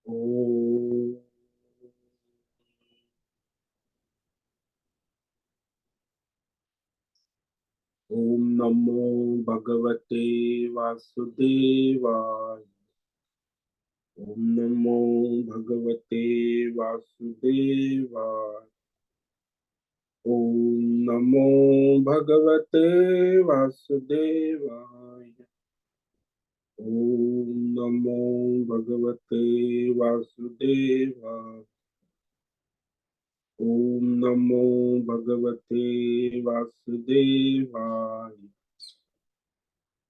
ओम ओम नमो भगवते वासुदेवाय। ओम नमो भगवते वासुदेवाय। ओम नमो भगवते वासुदेवाय। ओम नमो भगवते वासुदेवाय। ओम नमो भगवते वासुदेवाय।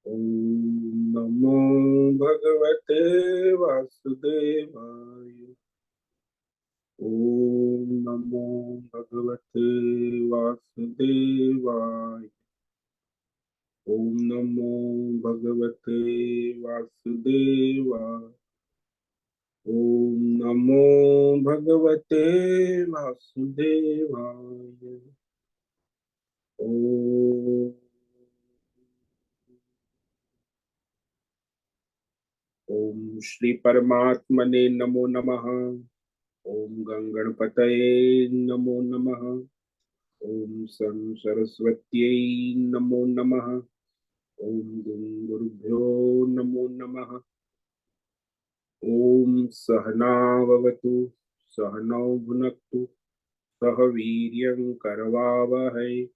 ओम नमो भगवते वासुदेवाय। ओम नमो भगवते वासुदेवाय। ओम नमो भगवते वासुदेवाय। ओम नमो भगवते वासुदेवाय। ओम ओम श्री परमात्मने नमो नमः। ओम गंगणपतये नमो नमः। ओम सं सरस्वत्यै नमो नमः। ओम गुरुभ्यो नमो नमः। ओम सहनाववतु सहनौ भुनक्तु सह वीर्यं करवावहै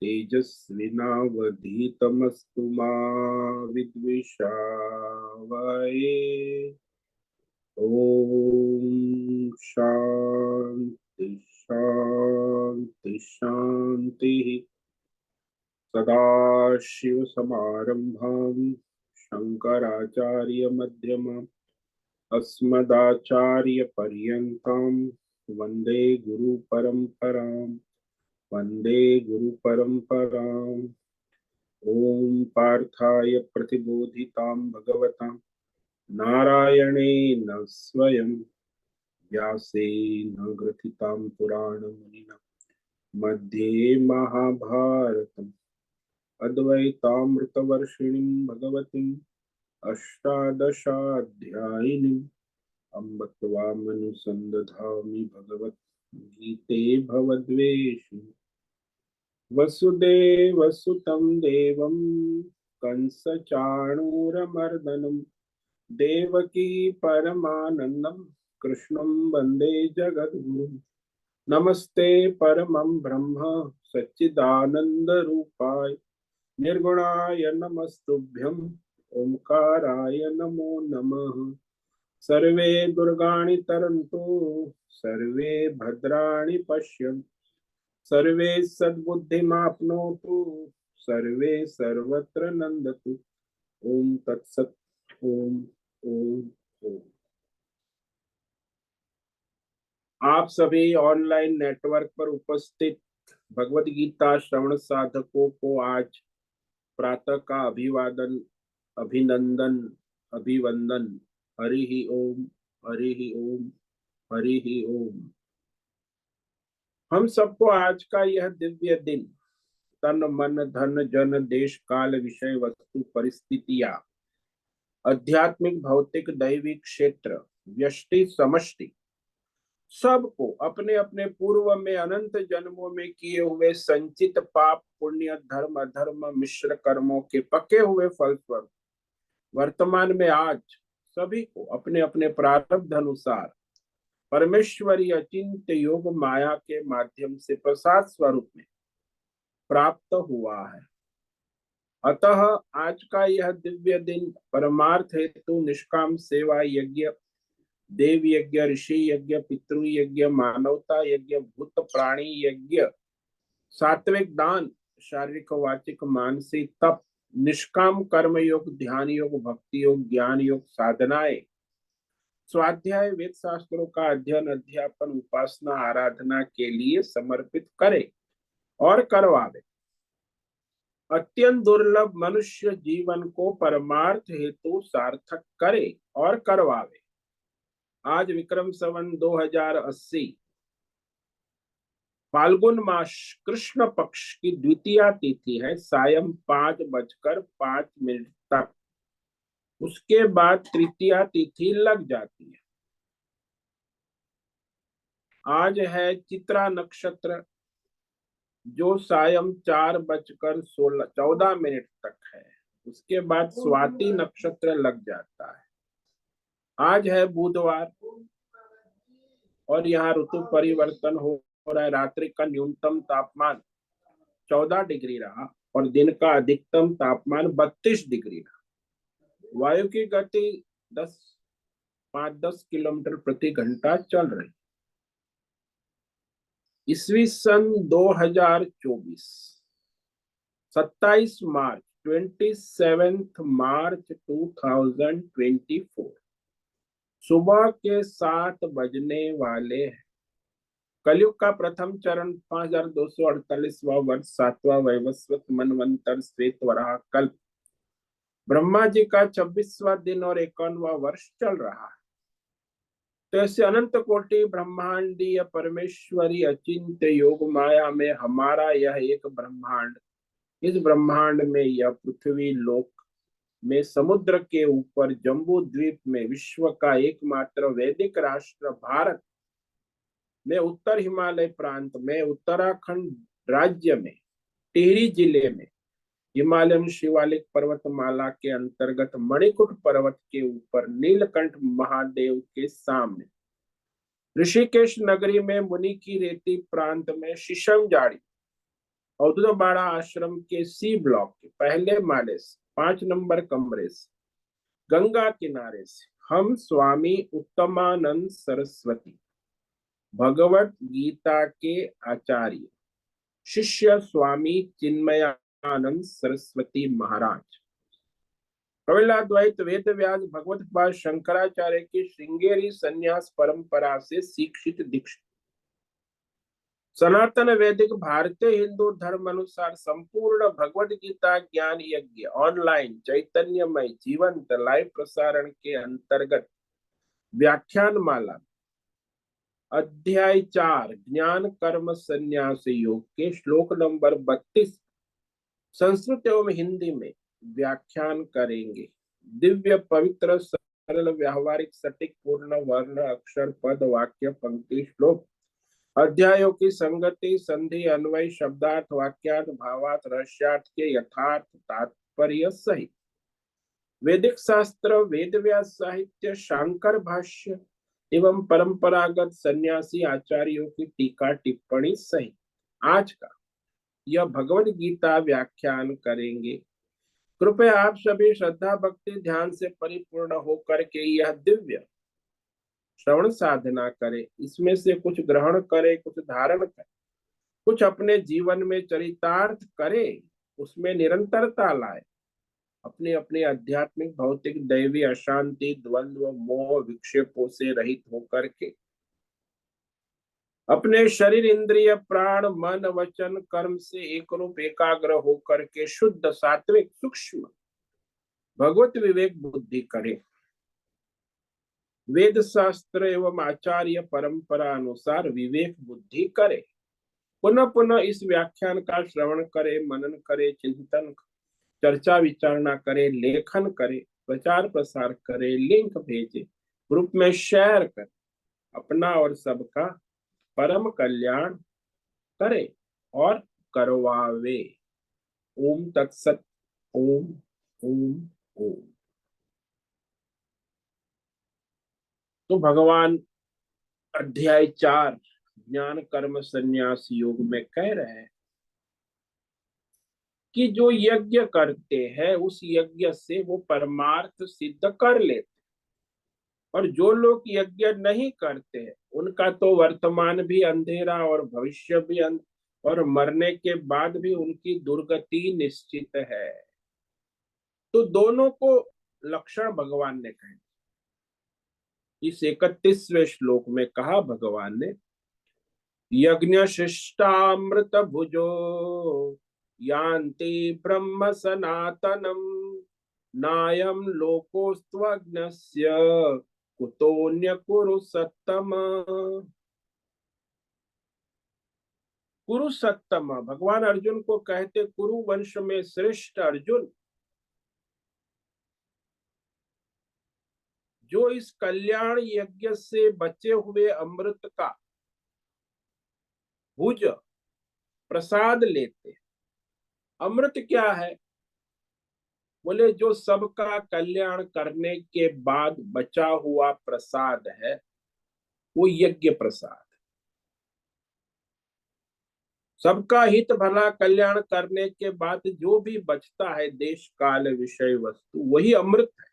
तेजस्विनावधीतमस्तु मा विद्विषावहै। ओम शांति शांति शांति। सदाशिवसमारम्भां शङ्कराचार्यमध्यमाम् अस्मदाचार्यपर्यन्तां वन्दे गुरुपरम्पराम्। वन्दे गुरुपरम्पराम्। ॐ पार्थाय प्रतिबोधितां भगवतां नारायणेन स्वयं व्यासेन ग्रथितां पुराणमुनिना मध्ये महाभारतम् अद्वैतामृतवर्षिणीं भगवतीम् अष्टादशाध्यायिनीम् अम्ब त्वामनुसन्दधामि भगवद्गीते भवद्वेषिणि। वसुदेवसुतं देवं कंसचाणूरमर्दनं देवकी परमानन्दं कृष्णं वन्दे जगद्गुरुम्। नमस्ते परमं ब्रह्म सच्चिदानन्दरूपाय निर्गुणाय नमस्तुभ्यं ओंकाराय नमो नमः। सर्वे दुर्गाणि तरन्तु सर्वे भद्राणि पश्यन्तु सर्वे सद्बुद्धिमाप्नोतु सर्वे सर्वत्र नन्दतु। ओम तत्सत। ओम ओम ओम। आप सभी ऑनलाइन नेटवर्क पर उपस्थित भगवत गीता श्रवण साधकों को आज प्रातः का अभिवादन, अभिनंदन, अभिवंदन। हरि ही ओम, हरि ही ओम, हरि ही ओम। हम सबको आज का यह दिव्य दिन तन मन धन जन देश काल विषय वस्तु परिस्थितियां आध्यात्मिक भौतिक दैविक क्षेत्र व्यष्टि समष्टि सबको अपने अपने पूर्व में अनंत जन्मों में किए हुए संचित पाप पुण्य धर्म अधर्म मिश्र कर्मों के पके हुए फलस्वरूप वर्तमान में आज सभी को अपने अपने प्रारब्ध अनुसार परमेश्वरी अचिंत्य योग माया के माध्यम से प्रसाद स्वरूप में प्राप्त हुआ है। अतः आज का यह दिव्य दिन परमार्थ हेतु निष्काम सेवा यज्ञ, देव यज्ञ, ऋषि यज्ञ, पितृ यज्ञ, मानवता यज्ञ, भूत प्राणी यज्ञ, सात्विक दान, शारीरिक वाचिक मानसिक तप, निष्काम कर्म योग, ध्यान योग, भक्ति योग, ज्ञान योग, साधनाएं, स्वाध्याय, वेद शास्त्रों का अध्ययन अध्यापन उपासना आराधना के लिए समर्पित करे और करवावे। अत्यंत दुर्लभ मनुष्य जीवन को परमार्थ हेतु सार्थक करे और करवावे। आज विक्रम संवत 2080 फाल्गुन मास कृष्ण पक्ष की द्वितीया तिथि है, सायं 5:05 तक। उसके बाद तृतीया तिथि लग जाती है। आज है चित्रा नक्षत्र, जो सायं 4:14 तक है। उसके बाद स्वाति नक्षत्र लग जाता है। आज है बुधवार और यहाँ ऋतु परिवर्तन हो रहा है। रात्रि का न्यूनतम तापमान 14 डिग्री रहा और दिन का अधिकतम तापमान 32 डिग्री रहा। वायु की गति 5-10 किलोमीटर प्रति घंटा चल रही। ईस्वी सन 2024, 27 मार्च 27 मार्च 2024 सुबह के 7 बजने वाले हैं। कलयुग का प्रथम चरण 5248वां वर्ष, 7वां वैवस्वत मनवंतर श्वेत वराह कल्प, ब्रह्मा जी का 26वां दिन और 51वां वर्ष चल रहा है। तो ऐसे अनंत कोटि ब्रह्मांडीय परमेश्वरी अचिंत्य योग माया में हमारा यह एक ब्रह्मांड, इस ब्रह्मांड में यह पृथ्वी लोक में समुद्र के ऊपर जम्बू द्वीप में विश्व का एकमात्र वैदिक राष्ट्र भारत में उत्तर हिमालय प्रांत में उत्तराखंड राज्य में टिहरी जिले में हिमालयन शिवालिक पर्वतमाला के अंतर्गत मणिकुट पर्वत के ऊपर नीलकंठ महादेव के सामने ऋषिकेश नगरी में मुनि की रेती प्रांत में शीशम जाड़ी औदुदबाड़ा आश्रम के सी ब्लॉक के पहले माले से 5 नंबर कमरे से गंगा किनारे से हम स्वामी उत्तमानंद सरस्वती भगवत गीता के आचार्य शिष्य स्वामी चिन्मयानंद सरस्वती महाराज, कपिलाद्वैत वेद व्यास भगवत पाद शंकराचार्य की श्रृंगेरी संन्यास परंपरा से शिक्षित दीक्षित सनातन वैदिक भारतीय हिंदू धर्म अनुसार संपूर्ण भगवत गीता ज्ञान यज्ञ ऑनलाइन चैतन्यमय जीवंत लाइव प्रसारण के अंतर्गत व्याख्यान माला अध्याय 4 ज्ञान कर्म संन्यास योग के श्लोक नंबर 32 संस्कृत एवं हिंदी में व्याख्यान करेंगे। दिव्य पवित्र सरल व्यावहारिक सटीक पूर्ण वर्ण अक्षर पद वाक्य पंक्ति श्लोक अध्यायों की संगति संधि अन्वय शब्दार्थ वाक्यार्थ भावार्थ रहस्यार्थ के यथार्थ तात्पर्य सहित वैदिक शास्त्र वेद व्यास साहित्य शांकर भाष्य एवं परंपरागत सन्यासी आचार्यों की टीका टिप्पणी सहित आज का यह भगवद गीता व्याख्यान करेंगे। कृपया आप सभी श्रद्धा भक्ति ध्यान से परिपूर्ण होकर के यह दिव्य श्रवण साधना करें। इसमें से कुछ ग्रहण करें, कुछ धारण करें, कुछ अपने जीवन में चरितार्थ करें, उसमें निरंतरता लाए, अपने अपने आध्यात्मिक भौतिक दैवी अशांति द्वंद्व मोह विक्षेपों से रहित होकर के अपने शरीर इंद्रिय प्राण मन वचन कर्म से एक रूप एकाग्र होकर के शुद्ध सात्विक सूक्ष्म भगवत विवेक बुद्धि करे। वेद शास्त्र एवं आचार्य परंपरा अनुसार विवेक बुद्धि करे। पुनः पुनः इस व्याख्यान का श्रवण करे, मनन करे, चिंतन चर्चा विचारणा करे, लेखन करे, प्रचार प्रसार करे, लिंक भेजे, ग्रुप में शेयर कर, अपना और सबका परम कल्याण करे और करवावे। ओम तत्सत। ओम ओम ओम। तो भगवान अध्याय 4 ज्ञान कर्म संन्यास योग में कह रहे हैं कि जो यज्ञ करते हैं उस यज्ञ से वो परमार्थ सिद्ध कर लेते, और जो लोग यज्ञ नहीं करते हैं उनका तो वर्तमान भी अंधेरा और भविष्य भी और मरने के बाद भी उनकी दुर्गति निश्चित है। तो दोनों को लक्षण भगवान ने कहे। इस 31वें श्लोक में कहा भगवान ने, यज्ञ शिष्टामृत भुजो यान्ति ब्रह्म सनातनम नायम लोकोस्त्वज्ञस्य कुतोन्य कुरु सत्तम। कुरु सत्तम भगवान अर्जुन को कहते, कुरु वंश में श्रेष्ठ अर्जुन, जो इस कल्याण यज्ञ से बचे हुए अमृत का भुज प्रसाद लेते। अमृत क्या है? बोले जो सबका कल्याण करने के बाद बचा हुआ प्रसाद है वो यज्ञ प्रसाद। सबका हित भला कल्याण करने के बाद जो भी बचता है देश काल विषय वस्तु वही अमृत है।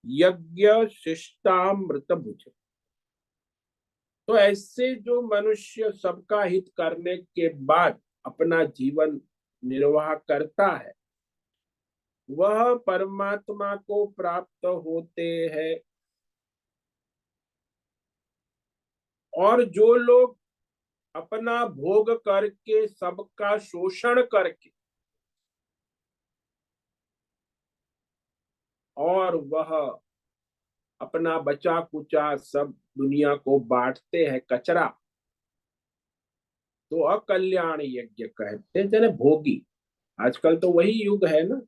यज्ञ शिष्टामृत भुज। तो ऐसे जो मनुष्य सबका हित करने के बाद अपना जीवन निर्वाह करता है वह परमात्मा को प्राप्त होते हैं। और जो लोग अपना भोग करके सबका शोषण करके और वह अपना बचा कुचा सब दुनिया को बांटते हैं कचरा, तो अकल्याण यज्ञ कहते हैं। भोगी आजकल तो वही युग है ना।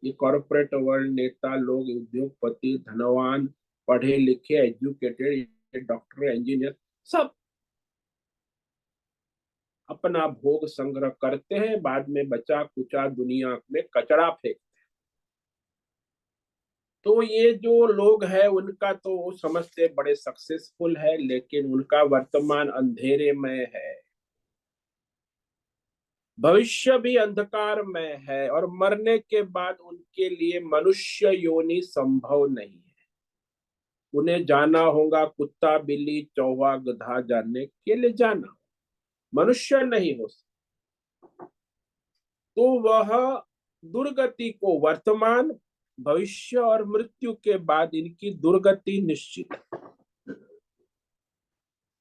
ये कॉरपोरेट वर्ल्ड, नेता लोग, उद्योगपति, धनवान, पढ़े लिखे, एजुकेटेड, डॉक्टर, इंजीनियर, सब अपना भोग संग्रह करते हैं, बाद में बचा कुचा दुनिया में कचरा फेंक। तो ये जो लोग हैं उनका तो वो समझते बड़े सक्सेसफुल है, लेकिन उनका वर्तमान अंधेरे में है, भविष्य भी अंधकार में है, और मरने के बाद उनके लिए मनुष्य योनि संभव नहीं है। उन्हें जाना होगा कुत्ता बिल्ली चौवा गधा जानने के लिए जाना, मनुष्य नहीं हो सकता। तो वह दुर्गति को वर्तमान भविष्य और मृत्यु के बाद इनकी दुर्गति निश्चित है,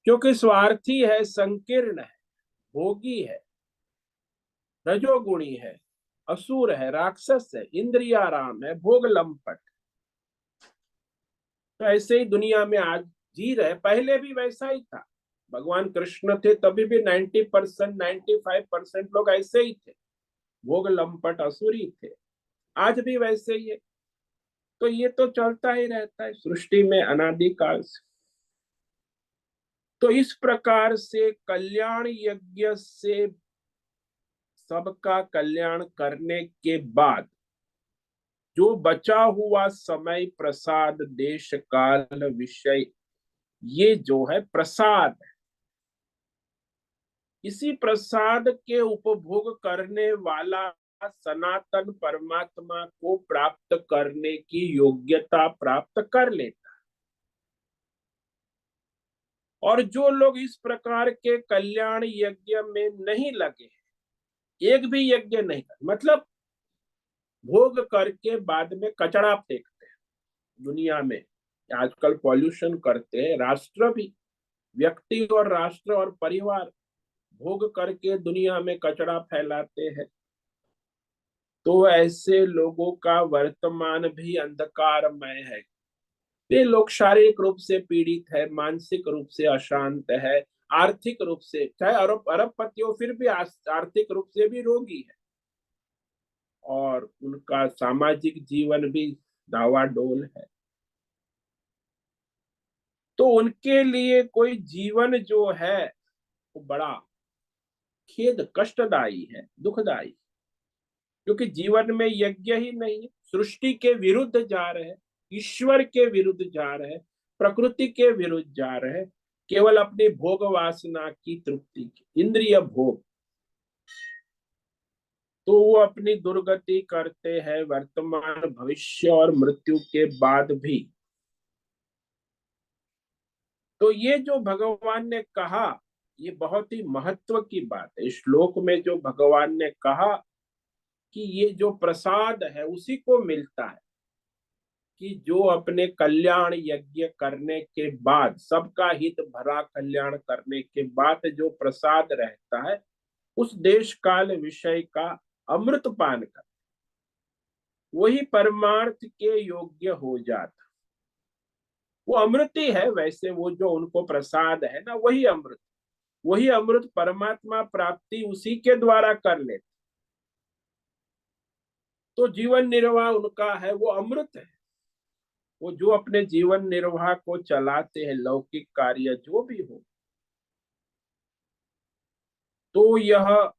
क्योंकि स्वार्थी है, संकीर्ण है, भोगी है, रजोगुणी है, असुर है, राक्षस है, इंद्रियाराम है, भोग लंपट। तो ऐसे ही दुनिया में आज जी रहे, पहले भी वैसा ही था। भगवान कृष्ण थे तभी भी 90%, 95% लोग ऐसे ही थे, भोग लंपट असुरी थे। आज भी वैसे ही है। तो ये तो चलता ही रहता है सृष्टि में अनादिकाल से। तो इस प्रकार से कल्याण यज्ञ से सबका कल्याण करने के बाद जो बचा हुआ समय प्रसाद देश काल विषय, ये जो है प्रसाद, इसी प्रसाद के उपभोग करने वाला सनातन परमात्मा को प्राप्त करने की योग्यता प्राप्त कर लेता। और जो लोग इस प्रकार के कल्याण यज्ञ में नहीं लगे, एक भी यज्ञ नहीं कर, मतलब भोग करके बाद में कचरा फेंकते हैं दुनिया में। आजकल पॉल्यूशन करते हैं, राष्ट्र भी, व्यक्ति और राष्ट्र और परिवार भोग करके दुनिया में कचरा फैलाते हैं। तो ऐसे लोगों का वर्तमान भी अंधकारमय है। ये लोग शारीरिक रूप से पीड़ित है, मानसिक रूप से अशांत है, आर्थिक रूप से, चाहे अरबपति हो फिर भी आर्थिक रूप से भी रोगी है, और उनका सामाजिक जीवन भी डावाडोल है। तो उनके लिए कोई जीवन जो है वो बड़ा खेद कष्टदायी है, दुखदायी, क्योंकि जीवन में यज्ञ ही नहीं है। सृष्टि के विरुद्ध जा रहे हैं, ईश्वर के विरुद्ध जा रहे हैं, प्रकृति के विरुद्ध जा रहे हैं, केवल अपनी भोग वासना की तृप्ति की, इंद्रिय भोग। तो वो अपनी दुर्गति करते हैं वर्तमान भविष्य और मृत्यु के बाद भी। तो ये जो भगवान ने कहा, ये बहुत ही महत्व की बात है। इस श्लोक में जो भगवान ने कहा कि ये जो प्रसाद है उसी को मिलता है, कि जो अपने कल्याण यज्ञ करने के बाद, सबका हित भरा कल्याण करने के बाद जो प्रसाद रहता है, उस देश काल विषय का अमृत पान कर वही परमार्थ के योग्य हो जाता। वो अमृत ही है वैसे, वो जो उनको प्रसाद है ना वही अमृत, वही अमृत परमात्मा प्राप्ति उसी के द्वारा कर लेते। तो जीवन निर्वाह उनका है वो अमृत है। वो जो अपने जीवन निर्वाह को चलाते हैं, लौकिक कार्य जो भी हो, तो यह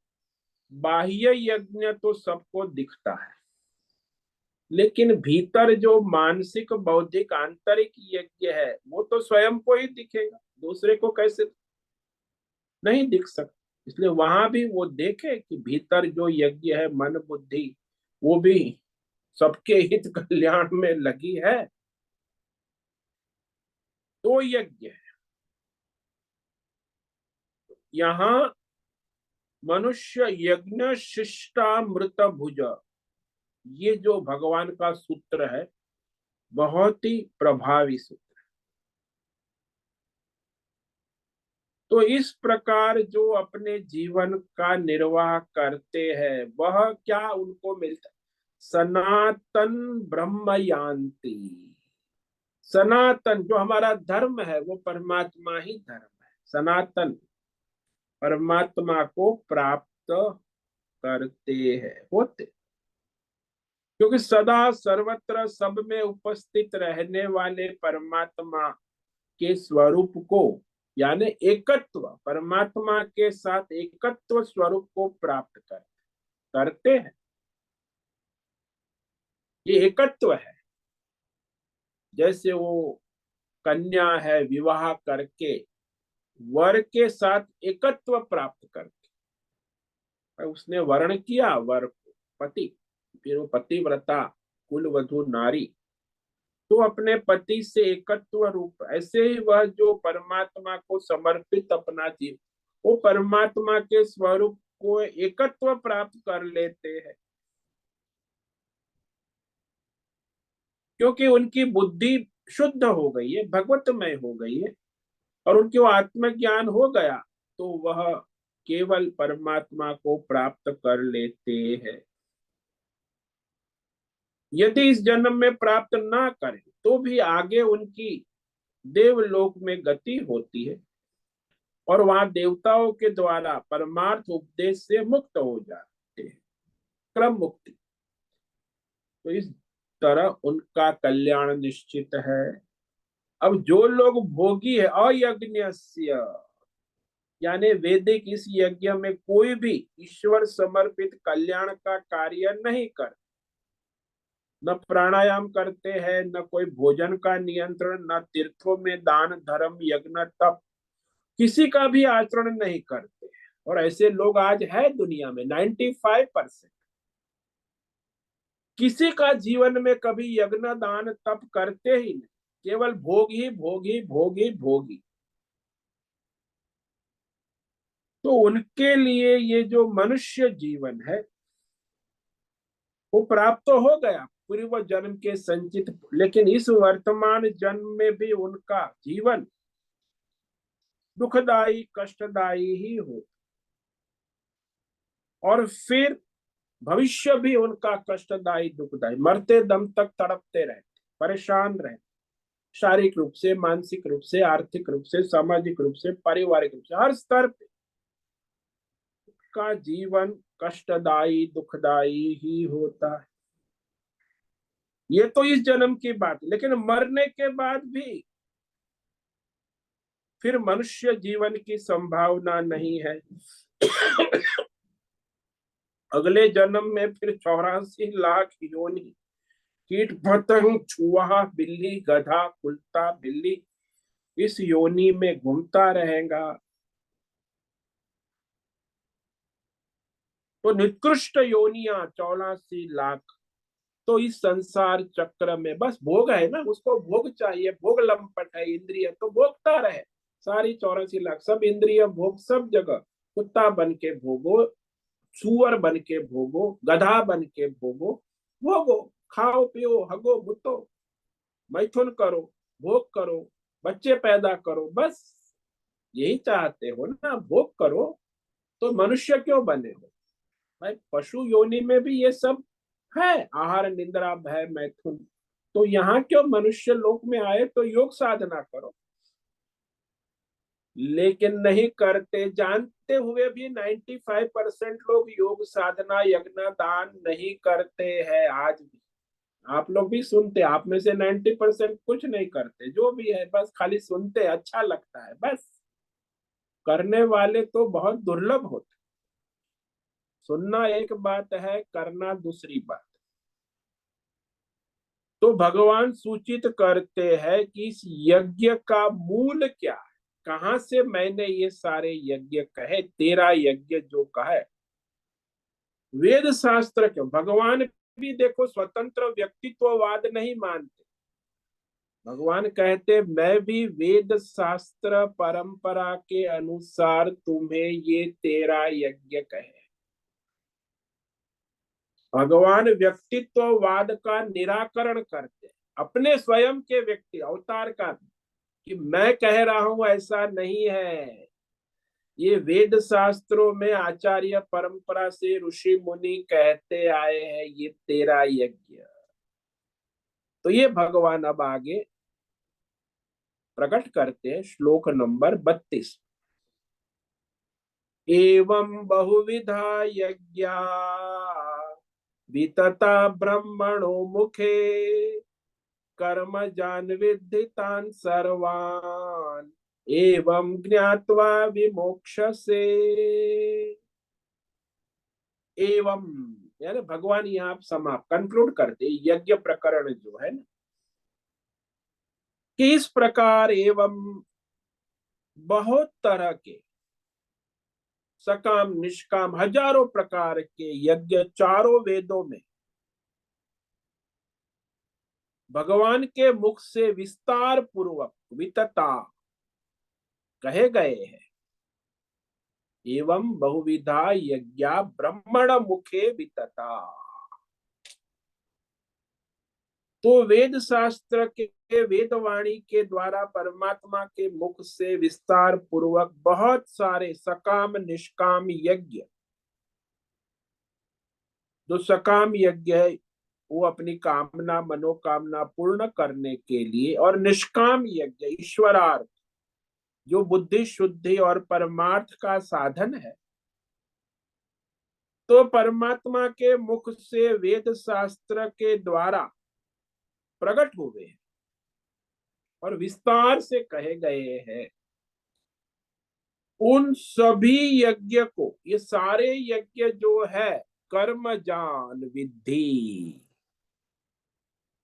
बाह्य यज्ञ तो सबको दिखता है, लेकिन भीतर जो मानसिक बौद्धिक आंतरिक यज्ञ है वो तो स्वयं को ही दिखेगा, दूसरे को कैसे नहीं दिख सकता। इसलिए वहां भी वो देखे कि भीतर जो यज्ञ है मन बुद्धि, वो भी सबके हित कल्याण में लगी है, तो यज्ञ है। यहाँ मनुष्य यज्ञ शिष्टामृत भुज, ये जो भगवान का सूत्र है बहुत ही प्रभावी सूत्र। तो इस प्रकार जो अपने जीवन का निर्वाह करते हैं वह क्या उनको मिलता है? सनातन ब्रह्म यान्ति। सनातन जो हमारा धर्म है वो परमात्मा ही धर्म है। सनातन परमात्मा को प्राप्त करते हैं, होते, क्योंकि सदा सर्वत्र सब में उपस्थित रहने वाले परमात्मा के स्वरूप को, यानी एकत्व, परमात्मा के साथ एकत्व स्वरूप को प्राप्त करते हैं। ये एकत्व है। जैसे वो कन्या है विवाह करके वर के साथ एकत्व प्राप्त करके, उसने वर्ण किया वर को पति, फिर वो पतिव्रता कुलवधु नारी, तो अपने पति से एकत्व रूप, ऐसे ही वह जो परमात्मा को समर्पित अपना जीव, वो परमात्मा के स्वरूप को एकत्व प्राप्त कर लेते हैं, क्योंकि उनकी बुद्धि शुद्ध हो गई है, भगवतमय हो गई है, और उनके वो आत्मज्ञान हो गया, तो वह केवल परमात्मा को प्राप्त कर लेते हैं। यदि इस जन्म में प्राप्त ना करें तो भी आगे उनकी देवलोक में गति होती है, और वहां देवताओं के द्वारा परमार्थ उपदेश से मुक्त हो जाते हैं, क्रम मुक्ति। तो इस तरह उनका कल्याण निश्चित है। अब जो लोग भोगी है अयज्ञस्य, यानी वैदिक इस यज्ञ में कोई भी ईश्वर समर्पित कल्याण का कार्य नहीं कर, न प्राणायाम करते हैं, न कोई भोजन का नियंत्रण, न तीर्थों में दान धर्म यज्ञ तप, किसी का भी आचरण नहीं करते। और ऐसे लोग आज है दुनिया में 95%। किसी का जीवन में कभी यज्ञ दान तप करते ही नहीं, केवल भोग ही भोग ही भोग ही भोग ही। तो उनके लिए ये जो मनुष्य जीवन है वो प्राप्त तो हो गया पूर्व जन्म के संचित, लेकिन इस वर्तमान जन्म में भी उनका जीवन दुखदायी कष्टदायी ही हो, और फिर भविष्य भी उनका कष्टदायी दुखदायी, मरते दम तक तड़पते रहते, परेशान रहते, शारीरिक रूप से, मानसिक रूप से, आर्थिक रूप से, सामाजिक रूप से, पारिवारिक रूप से, हर स्तर पे का जीवन कष्टदायी दुखदायी ही होता है। ये तो इस जन्म की बात, लेकिन मरने के बाद भी फिर मनुष्य जीवन की संभावना नहीं है। अगले जन्म में फिर 84 लाख योनि, कीट पतंग चूहा बिल्ली गधा कुत्ता बिल्ली इस योनि में घूमता रहेगा। तो निकृष्ट योनियां 84 लाख, तो इस संसार चक्र में बस भोग है ना, उसको भोग चाहिए, भोग लंपट है, इंद्रिय तो भोगता रहे। सारी 84 लाख सब इंद्रिय भोग, सब जगह कुत्ता बन के भोगो, सुअर बन के भोगो, गधा बन के भोगो, भोगो, खाओ पियो हगो मुतो, मैथुन करो, भोग करो, बच्चे पैदा करो, बस यही चाहते हो ना, भोग करो। तो मनुष्य क्यों बने हो भाई? पशु योनि में भी ये सब है, आहार निद्रा भय मैथुन। तो यहाँ क्यों मनुष्य लोक में आए? तो योग साधना करो, लेकिन नहीं करते, जानते हुए भी 95% लोग योग साधना यज्ञ दान नहीं करते हैं आज भी। आप लोग भी सुनते, आप में से 90% कुछ नहीं करते, जो भी है बस खाली सुनते, अच्छा लगता है बस। करने वाले तो बहुत दुर्लभ होते। सुनना एक बात है, करना दूसरी बात। तो भगवान सूचित करते हैं कि इस यज्ञ का मूल क्या है, कहां से मैंने ये सारे यज्ञ कहे, तेरा यज्ञ जो कहे। वेद शास्त्र क्यों, भगवान भी देखो स्वतंत्र व्यक्तित्ववाद नहीं मानते। भगवान कहते मैं भी वेद शास्त्र परंपरा के अनुसार तुम्हें ये तेरा यज्ञ कहे। भगवान व्यक्तित्ववाद का निराकरण करते अपने स्वयं के व्यक्ति अवतार का, कि मैं कह रहा हूं ऐसा नहीं है। ये वेद शास्त्रों में आचार्य परंपरा से ऋषि मुनि कहते आए हैं ये तेरा यज्ञ। तो ये भगवान अब आगे प्रकट करते हैं श्लोक नंबर 32। एवं बहुविधा यज्ञा वितता ब्रह्मणो मुखे कर्म जान विद्धितान सर्वान एवं ज्ञात्वा विमोक्ष से। एवं यानी भगवान यहाँ समाप्त कंक्लूड करते यज्ञ प्रकरण जो है ना, कि इस प्रकार एवं बहुत तरह के सकाम निष्काम हजारों प्रकार के यज्ञ चारों वेदों में भगवान के मुख से विस्तार पूर्वक वितता कहे गए हैं। एवं बहुविधा यज्ञा ब्रह्मण मुखे वितता। तो वेद शास्त्र के वेदवाणी के द्वारा परमात्मा के मुख से विस्तार पूर्वक बहुत सारे सकाम निष्काम यज्ञ। जो सकाम यज्ञ है वो अपनी कामना मनोकामना पूर्ण करने के लिए, और निष्काम यज्ञ ईश्वरार्थ जो बुद्धि शुद्धि और परमार्थ का साधन है। तो परमात्मा के मुख से वेद शास्त्र के द्वारा प्रकट हुए हैं और विस्तार से कहे गए हैं। उन सभी यज्ञ को, ये सारे यज्ञ जो है कर्म जान विद्धि,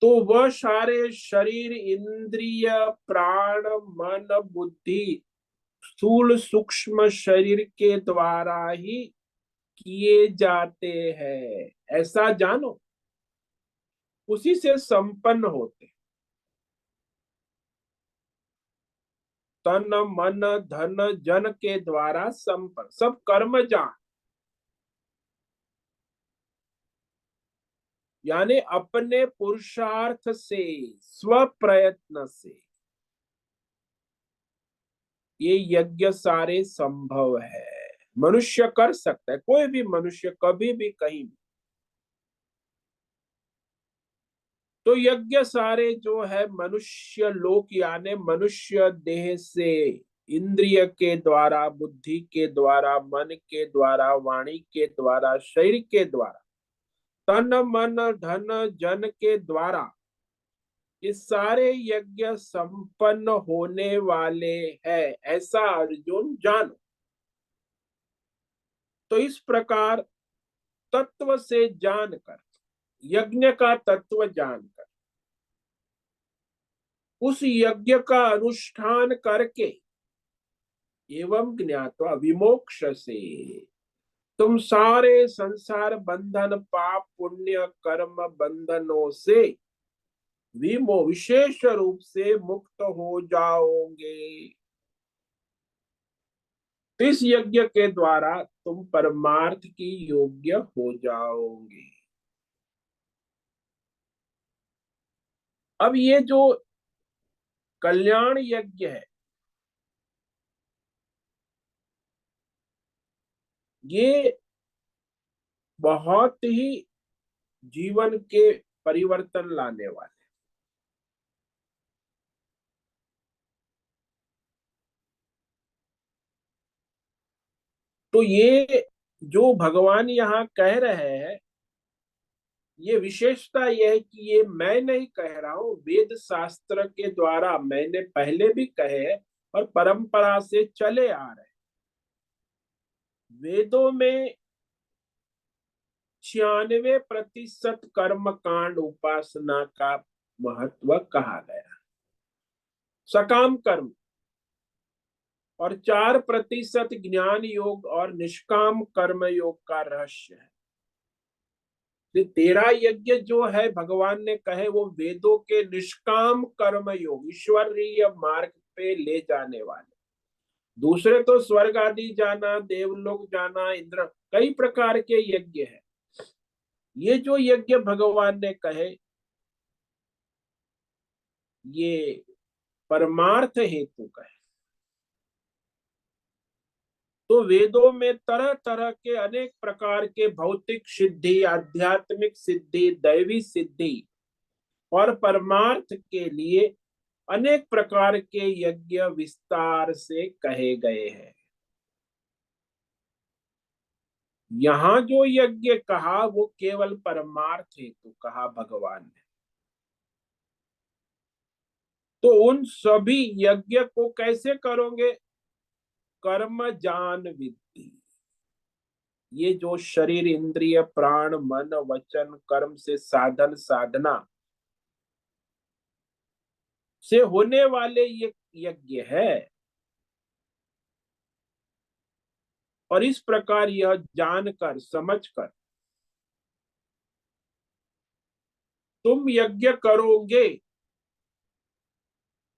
तो वह सारे शरीर इंद्रिय प्राण मन बुद्धि स्थूल सूक्ष्म शरीर के द्वारा ही किए जाते हैं, ऐसा जानो। उसी से संपन्न होते। तन मन धन जन के द्वारा संपन्न, सब कर्म जान यानी अपने पुरुषार्थ से स्व प्रयत्न से ये यज्ञ सारे संभव है। मनुष्य कर सकता है, कोई भी मनुष्य कभी भी कहीं भी। तो यज्ञ सारे जो है मनुष्य लोक यानी मनुष्य देह से इंद्रिय के द्वारा बुद्धि के द्वारा मन के द्वारा वाणी के द्वारा शरीर के द्वारा तन मन धन जन के द्वारा ये सारे यज्ञ संपन्न होने वाले हैं, ऐसा अर्जुन जानो। तो इस प्रकार तत्व से जानकर, यज्ञ का तत्व जानकर, उस यज्ञ का अनुष्ठान करके एवं ज्ञात्वा विमोक्ष से तुम सारे संसार बंधन पाप पुण्य कर्म बंधनों से विशेष रूप से मुक्त हो जाओगे। तो इस यज्ञ के द्वारा तुम परमार्थ की योग्य हो जाओगे। अब ये जो कल्याण यज्ञ है ये बहुत ही जीवन के परिवर्तन लाने वाले। तो ये जो भगवान यहाँ कह रहे हैं ये विशेषता यह है कि ये मैं नहीं कह रहा हूं, वेद शास्त्र के द्वारा मैंने पहले भी कहे हैं और परंपरा से चले आ रहे। वेदों में 96% कर्म कांड उपासना का महत्व कहा गया, सकाम कर्म, और 4% ज्ञान योग और निष्काम कर्म योग का रहस्य है। 13 यज्ञ जो है भगवान ने कहे वो वेदों के निष्काम कर्म योग, ईश्वरीय मार्ग पे ले जाने वाले। दूसरे तो स्वर्ग आदि जाना, देवलोक जाना, इंद्र, कई प्रकार के यज्ञ है। ये जो यज्ञ भगवान ने कहे ये परमार्थ हेतु कहे। तो वेदों में तरह तरह के अनेक प्रकार के भौतिक सिद्धि, आध्यात्मिक सिद्धि, दैवी सिद्धि और परमार्थ के लिए अनेक प्रकार के यज्ञ विस्तार से कहे गए हैं। यहाँ जो यज्ञ कहा वो केवल परमार्थ हेतु कहा भगवान ने। तो उन सभी यज्ञ को कैसे करोगे? कर्म ज्ञान विद्धि। ये जो शरीर, इंद्रिय, प्राण, मन, वचन, कर्म से साधन साधना से होने वाले ये यज्ञ है। और इस प्रकार यह जानकर समझकर तुम यज्ञ करोगे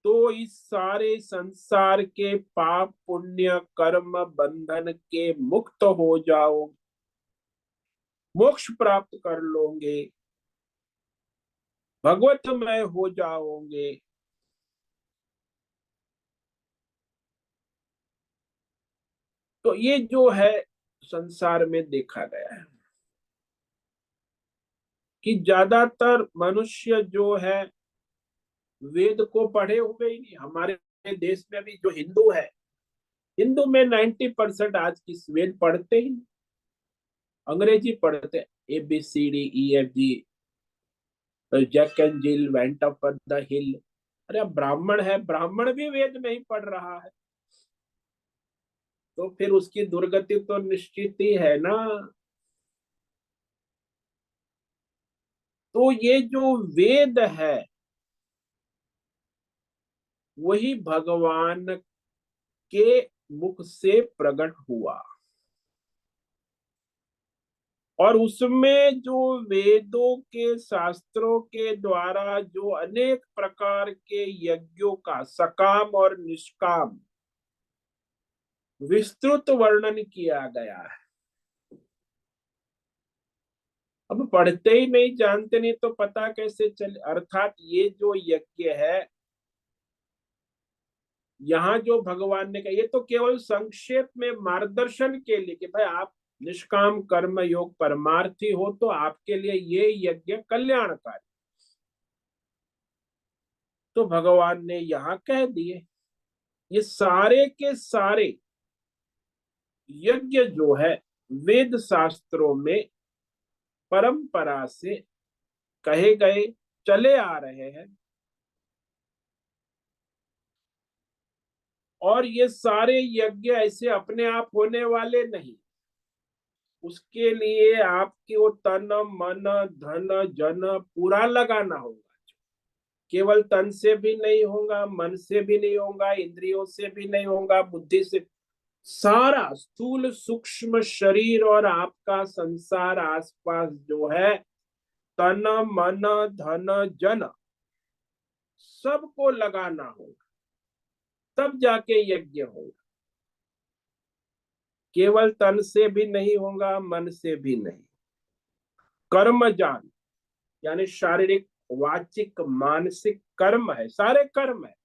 तो इस सारे संसार के पाप पुण्य कर्म बंधन के मुक्त हो जाओ, मोक्ष प्राप्त कर लोगे, भगवतमय हो जाओगे। तो ये जो है संसार में देखा गया है कि ज्यादातर मनुष्य जो है वेद को पढ़े हुए ही नहीं। हमारे देश में भी जो हिंदू है, हिंदू में 90% आज की वेद पढ़ते ही नहीं, अंग्रेजी पढ़ते। ABCDEFG, Jack and Jill went up the hill. अरे ब्राह्मण है, ब्राह्मण भी वेद नहीं पढ़ रहा है, तो फिर उसकी दुर्गति तो निश्चित ही है ना। तो ये जो वेद है वही भगवान के मुख से प्रकट हुआ, और उसमें जो वेदों के शास्त्रों के द्वारा जो अनेक प्रकार के यज्ञों का सकाम और निष्काम विस्तृत वर्णन किया गया है। अब पढ़ते ही नहीं, जानते नहीं तो पता कैसे चले। अर्थात ये जो यज्ञ है यहाँ जो भगवान ने कहा, ये तो केवल संक्षेप में मार्गदर्शन के लिए कि भाई आप निष्काम कर्म योग परमार्थी हो तो आपके लिए ये यज्ञ कल्याणकारी। तो भगवान ने यहाँ कह दिए ये सारे के सारे यज्ञ जो है वेद शास्त्रों में परंपरा से कहे गए चले आ रहे हैं, और ये सारे यज्ञ ऐसे अपने आप होने वाले नहीं। उसके लिए आपके वो तन मन धन जन पूरा लगाना होगा। केवल तन से भी नहीं होगा, मन से भी नहीं होगा, इंद्रियों से भी नहीं होगा, बुद्धि से। सारा स्थूल सूक्ष्म शरीर और आपका संसार आसपास जो है, तन मन धन जन सबको लगाना होगा, तब जाके यज्ञ होगा। केवल तन से भी नहीं होगा, मन से भी नहीं। कर्म जान यानी शारीरिक वाचिक मानसिक कर्म है, सारे कर्म है।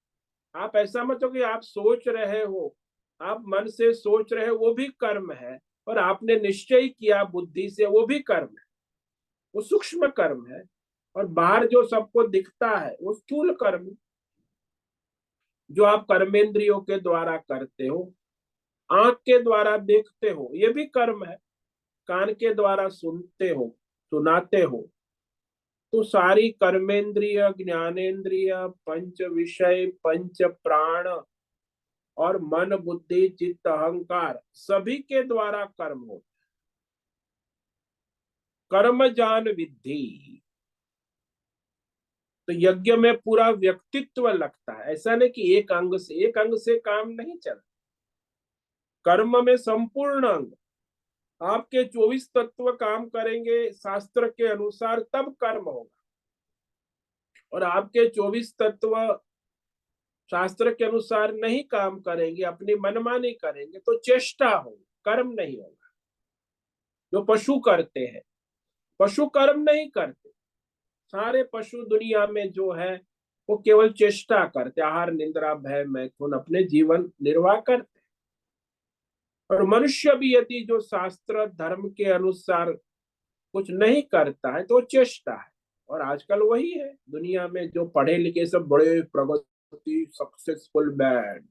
आप ऐसा मत हो कि आप सोच रहे हो, आप मन से सोच रहे हो वो भी कर्म है, और आपने निश्चय किया बुद्धि से वो भी कर्म है, वो सूक्ष्म कर्म है। और बाहर जो सबको दिखता है वो स्थूल कर्म, जो आप कर्मेंद्रियों के द्वारा करते हो, आंख के द्वारा देखते हो ये भी कर्म है, कान के द्वारा सुनते हो, सुनाते हो। तो सारी कर्मेंद्रिय, ज्ञानेन्द्रिय, पंच विषय, पंच प्राण और मन बुद्धि चित्त अहंकार सभी के द्वारा कर्म हो। कर्म जान विद्धि। तो यज्ञ में पूरा व्यक्तित्व लगता है, ऐसा नहीं कि एक अंग से काम नहीं चलता। कर्म में संपूर्ण अंग, आपके 24 तत्व काम करेंगे शास्त्र के अनुसार तब कर्म होगा। और आपके 24 तत्व शास्त्र के अनुसार नहीं काम करेंगे, अपनी मनमानी करेंगे, तो चेष्टा होगी, कर्म नहीं होगा। जो पशु करते हैं, पशु कर्म नहीं करते। सारे पशु दुनिया में जो है वो केवल चेष्टा करते, आहार निद्रा भय मैथुन अपने जीवन निर्वाह करते। और मनुष्य भी यदि जो शास्त्र धर्म के अनुसार कुछ नहीं करता है तो चेष्टा है। और आजकल वही है, दुनिया में जो पढ़े लिखे सब बड़े प्रगति सक्सेसफुल मैन,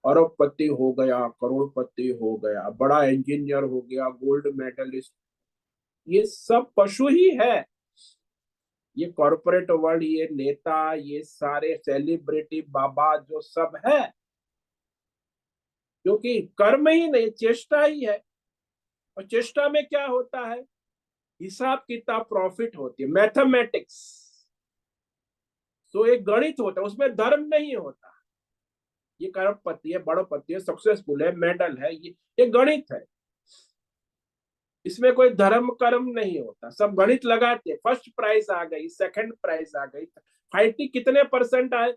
अरबपति हो गया, करोड़पति हो गया, बड़ा इंजीनियर हो गया, गोल्ड मेडलिस्ट, ये सब पशु ही है। ये कॉरपोरेट वर्ल्ड, ये नेता, ये सारे सेलिब्रिटी बाबा जो सब है, क्योंकि कर्म ही नहीं, चेष्टा ही है। और चेष्टा में क्या होता है, हिसाब किताब प्रॉफिट होती है, मैथमेटिक्स। तो एक गणित होता है, उसमें धर्म नहीं होता। ये करोड़पति है, बड़ोपति है, सक्सेसफुल है, मेडल है, ये गणित है। इसमें कोई धर्म कर्म नहीं होता, सब गणित लगाते। फर्स्ट प्राइज आ गई, सेकंड प्राइज आ गई, 50 कितने परसेंट आए,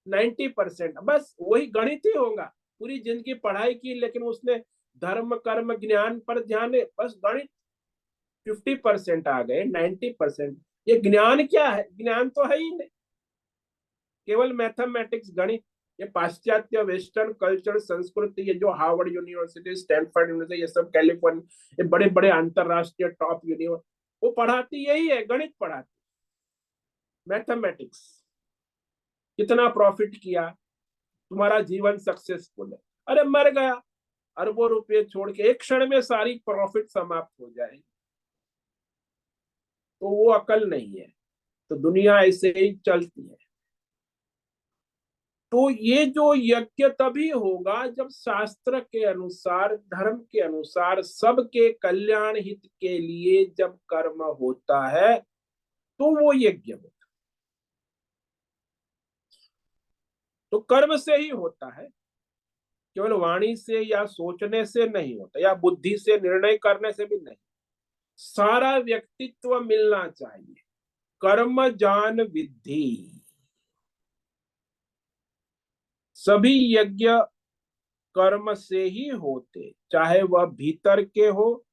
90%, बस वही गणित ही होगा। पूरी जिंदगी पढ़ाई की लेकिन उसने धर्म कर्म ज्ञान पर ध्यान है, बस गणित 50% आ गए, 90%। ये ज्ञान क्या है, ज्ञान तो है ही नहीं, केवल मैथमेटिक्स गणित। ये पाश्चात्य वेस्टर्न कल्चर संस्कृति, ये जो हार्वर्ड यूनिवर्सिटी, स्टैनफोर्ड यूनिवर्सिटी, ये सब कैलिफोर्निया, ये बड़े बड़े अंतरराष्ट्रीय टॉप यूनिवर्सिटी, वो पढ़ाती यही है, गणित पढ़ाती, मैथमेटिक्स। कितना प्रॉफिट किया, तुम्हारा जीवन सक्सेसफुल है, अरे मर गया, अरबों रुपए छोड़ के एक क्षण में सारी प्रॉफिट समाप्त हो जाएगी। तो वो अकल नहीं है। तो दुनिया ऐसे ही चलती है। तो ये जो यज्ञ तभी होगा जब शास्त्र के अनुसार, धर्म के अनुसार, सबके कल्याण हित के लिए जब कर्म होता है तो वो यज्ञ होता। तो कर्म से ही होता है, केवल वाणी से या सोचने से नहीं होता, या बुद्धि से निर्णय करने से भी नहीं। सारा व्यक्तित्व मिलना चाहिए। कर्म जान विद्धि। सभी यज्ञ कर्म से ही होते, चाहे वह भीतर के हो,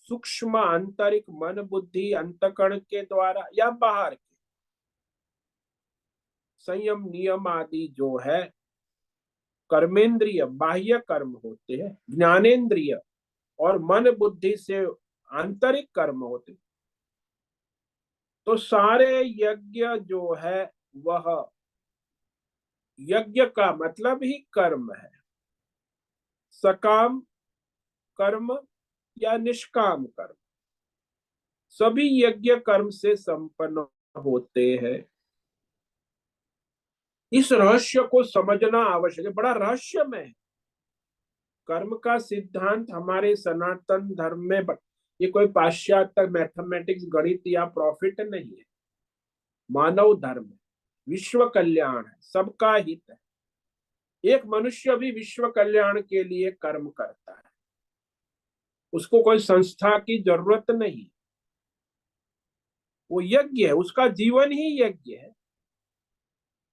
सूक्ष्म आंतरिक मन बुद्धि अंतकरण के द्वारा, या बाहर के संयम नियम आदि जो है कर्मेंद्रिय बाह्य कर्म होते हैं, ज्ञानेन्द्रिय और मन बुद्धि से आंतरिक कर्म होते। तो सारे यज्ञ जो है वह, यज्ञ का मतलब ही कर्म है, सकाम कर्म या निष्काम कर्म, सभी यज्ञ कर्म से संपन्न होते हैं। इस रहस्य को समझना आवश्यक है, बड़ा रहस्यमय है। कर्म का सिद्धांत हमारे सनातन धर्म में ये कोई पाश्चात्य मैथमेटिक्स गणित या प्रॉफिट नहीं है, मानव धर्म है, विश्व कल्याण है, सबका हित है। एक मनुष्य भी विश्व कल्याण के लिए कर्म करता है, उसको कोई संस्था की जरूरत नहीं। वो यज्ञ है, उसका जीवन ही यज्ञ है,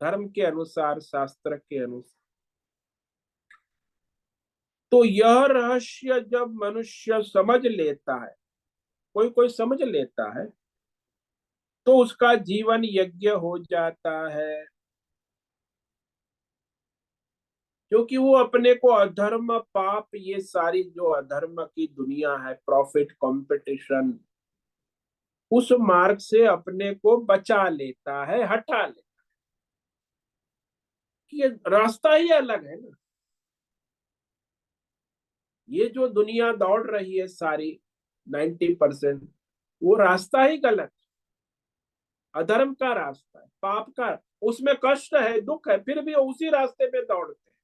धर्म के अनुसार, शास्त्र के अनुसार। तो यह रहस्य जब मनुष्य समझ लेता है, कोई कोई समझ लेता है, तो उसका जीवन यज्ञ हो जाता है। क्योंकि वो अपने को अधर्म पाप, ये सारी जो अधर्म की दुनिया है, प्रॉफिट कंपटीशन, उस मार्ग से अपने को बचा लेता है, हटा लेता है। ये रास्ता ही अलग है ना। ये जो दुनिया दौड़ रही है सारी, 90%, वो रास्ता ही गलत, अधर्म का रास्ता है, पाप का। उसमें कष्ट है, दुख है, फिर भी उसी रास्ते पे दौड़ते हैं।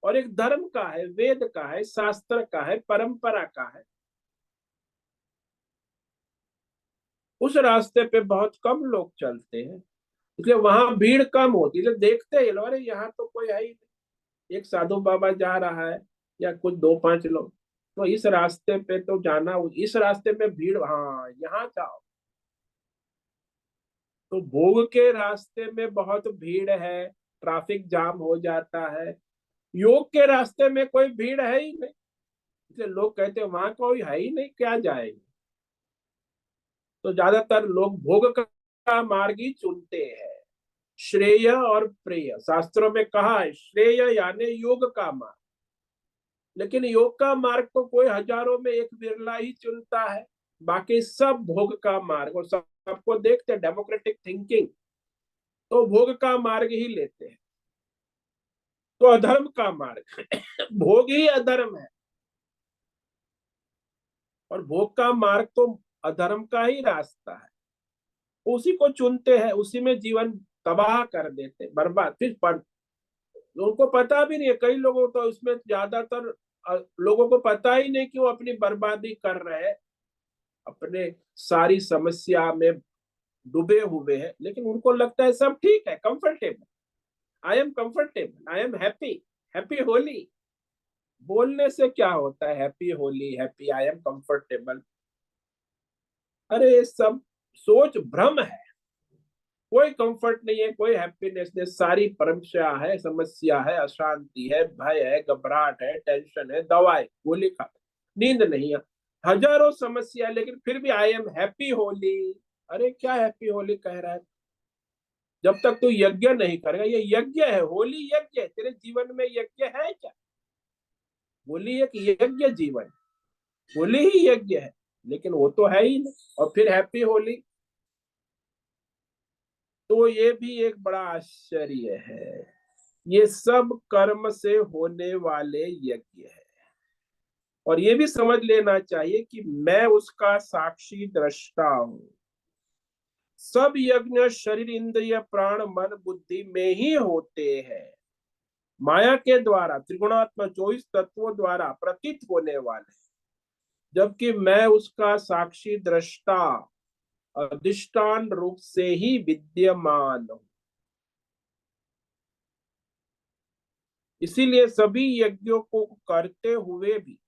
और एक धर्म का है, वेद का है, शास्त्र का है, परंपरा का है, उस रास्ते पे बहुत कम लोग चलते हैं, इसलिए वहां भीड़ कम होती है। देखते हैं ये लोग, अरे यहाँ तो कोई है ही नहीं, एक साधु बाबा जा रहा है या कुछ दो पांच लोग, तो इस रास्ते पे तो जाना, इस रास्ते में भीड़, हाँ यहाँ जाओ। तो भोग के रास्ते में बहुत भीड़ है, ट्रैफिक जाम हो जाता है। योग के रास्ते में कोई भीड़ है ही नहीं, इसलिए लोग कहते हैं वहां कोई है ही नहीं, क्या जाएंगे। तो ज्यादातर लोग भोग का मार्ग ही चुनते हैं। श्रेय और प्रेय, शास्त्रों में कहा है, श्रेय यानी योग का मार्ग, लेकिन योग का मार्ग तो कोई हजारों में एक बिरला ही चुनता है, बाकी सब भोग का मार्ग, और सबको देखते हैं डेमोक्रेटिक थिंकिंग, तो भोग का मार्ग ही लेते हैं। तो अधर्म का मार्ग भोग ही अधर्म है, और भोग का मार्ग तो अधर्म का ही रास्ता है, उसी को चुनते हैं, उसी में जीवन तबाह कर देते, बर्बाद। फिर उनको पता भी नहीं है, कई लोगों तो इसमें ज्यादातर लोगों को पता ही नहीं कि वो अपनी बर्बादी कर रहे हैं, अपने सारी समस्या में डूबे हुए हैं, लेकिन उनको लगता है सब ठीक है, comfortable, I am comfortable, I am happy, happy Holi. बोलने से क्या होता है, happy Holi, happy, I am comfortable, अरे ये सब सोच भ्रम है। कोई कंफर्ट नहीं है, कोई हैप्पीनेस नहीं, सारी परम्परा है, समस्या है, अशांति है, भय है, घबराहट है, टेंशन है, दवाई गोली खा, नींद नहीं है, हजारों समस्या, लेकिन फिर भी आई एम हैप्पी होली। अरे क्या हैप्पी होली कह रहा है, जब तक तू यज्ञ नहीं करेगा, ये यज्ञ है, होली यज्ञ है, तेरे जीवन में यज्ञ है क्या? होली एक यज्ञ जीवन, होली ही यज्ञ है, लेकिन वो तो है ही नहीं, और फिर हैप्पी होली। तो ये भी एक बड़ा आश्चर्य है, ये सब कर्म से होने वाले यज्ञ है, और ये भी समझ लेना चाहिए कि मैं उसका साक्षी दृष्टा हूं। सब यज्ञ शरीर इंद्रिय प्राण मन बुद्धि में ही होते हैं, माया के द्वारा, त्रिगुणात्मक 24 तत्वों द्वारा प्रतीत होने वाले, जबकि मैं उसका साक्षी दृष्टा अधिष्ठान रूप से ही विद्यमान हूं। इसीलिए सभी यज्ञों को करते हुए भी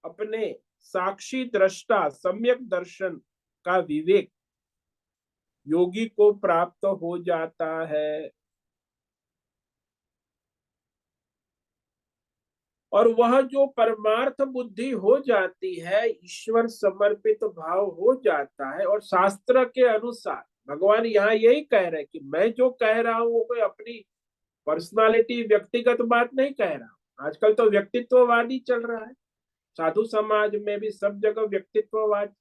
अपने साक्षी दृष्टा सम्यक दर्शन का विवेक योगी को प्राप्त हो जाता है, और वह जो परमार्थ बुद्धि हो जाती है, ईश्वर समर्पित भाव हो जाता है, और शास्त्र के अनुसार भगवान यहाँ यही कह रहे हैं कि मैं जो कह रहा हूँ वो कोई अपनी पर्सनालिटी व्यक्तिगत बात नहीं कह रहा हूँ। आजकल तो व्यक्तित्ववादी चल रहा है, साधु समाज में भी सब जगह व्यक्तित्ववाद।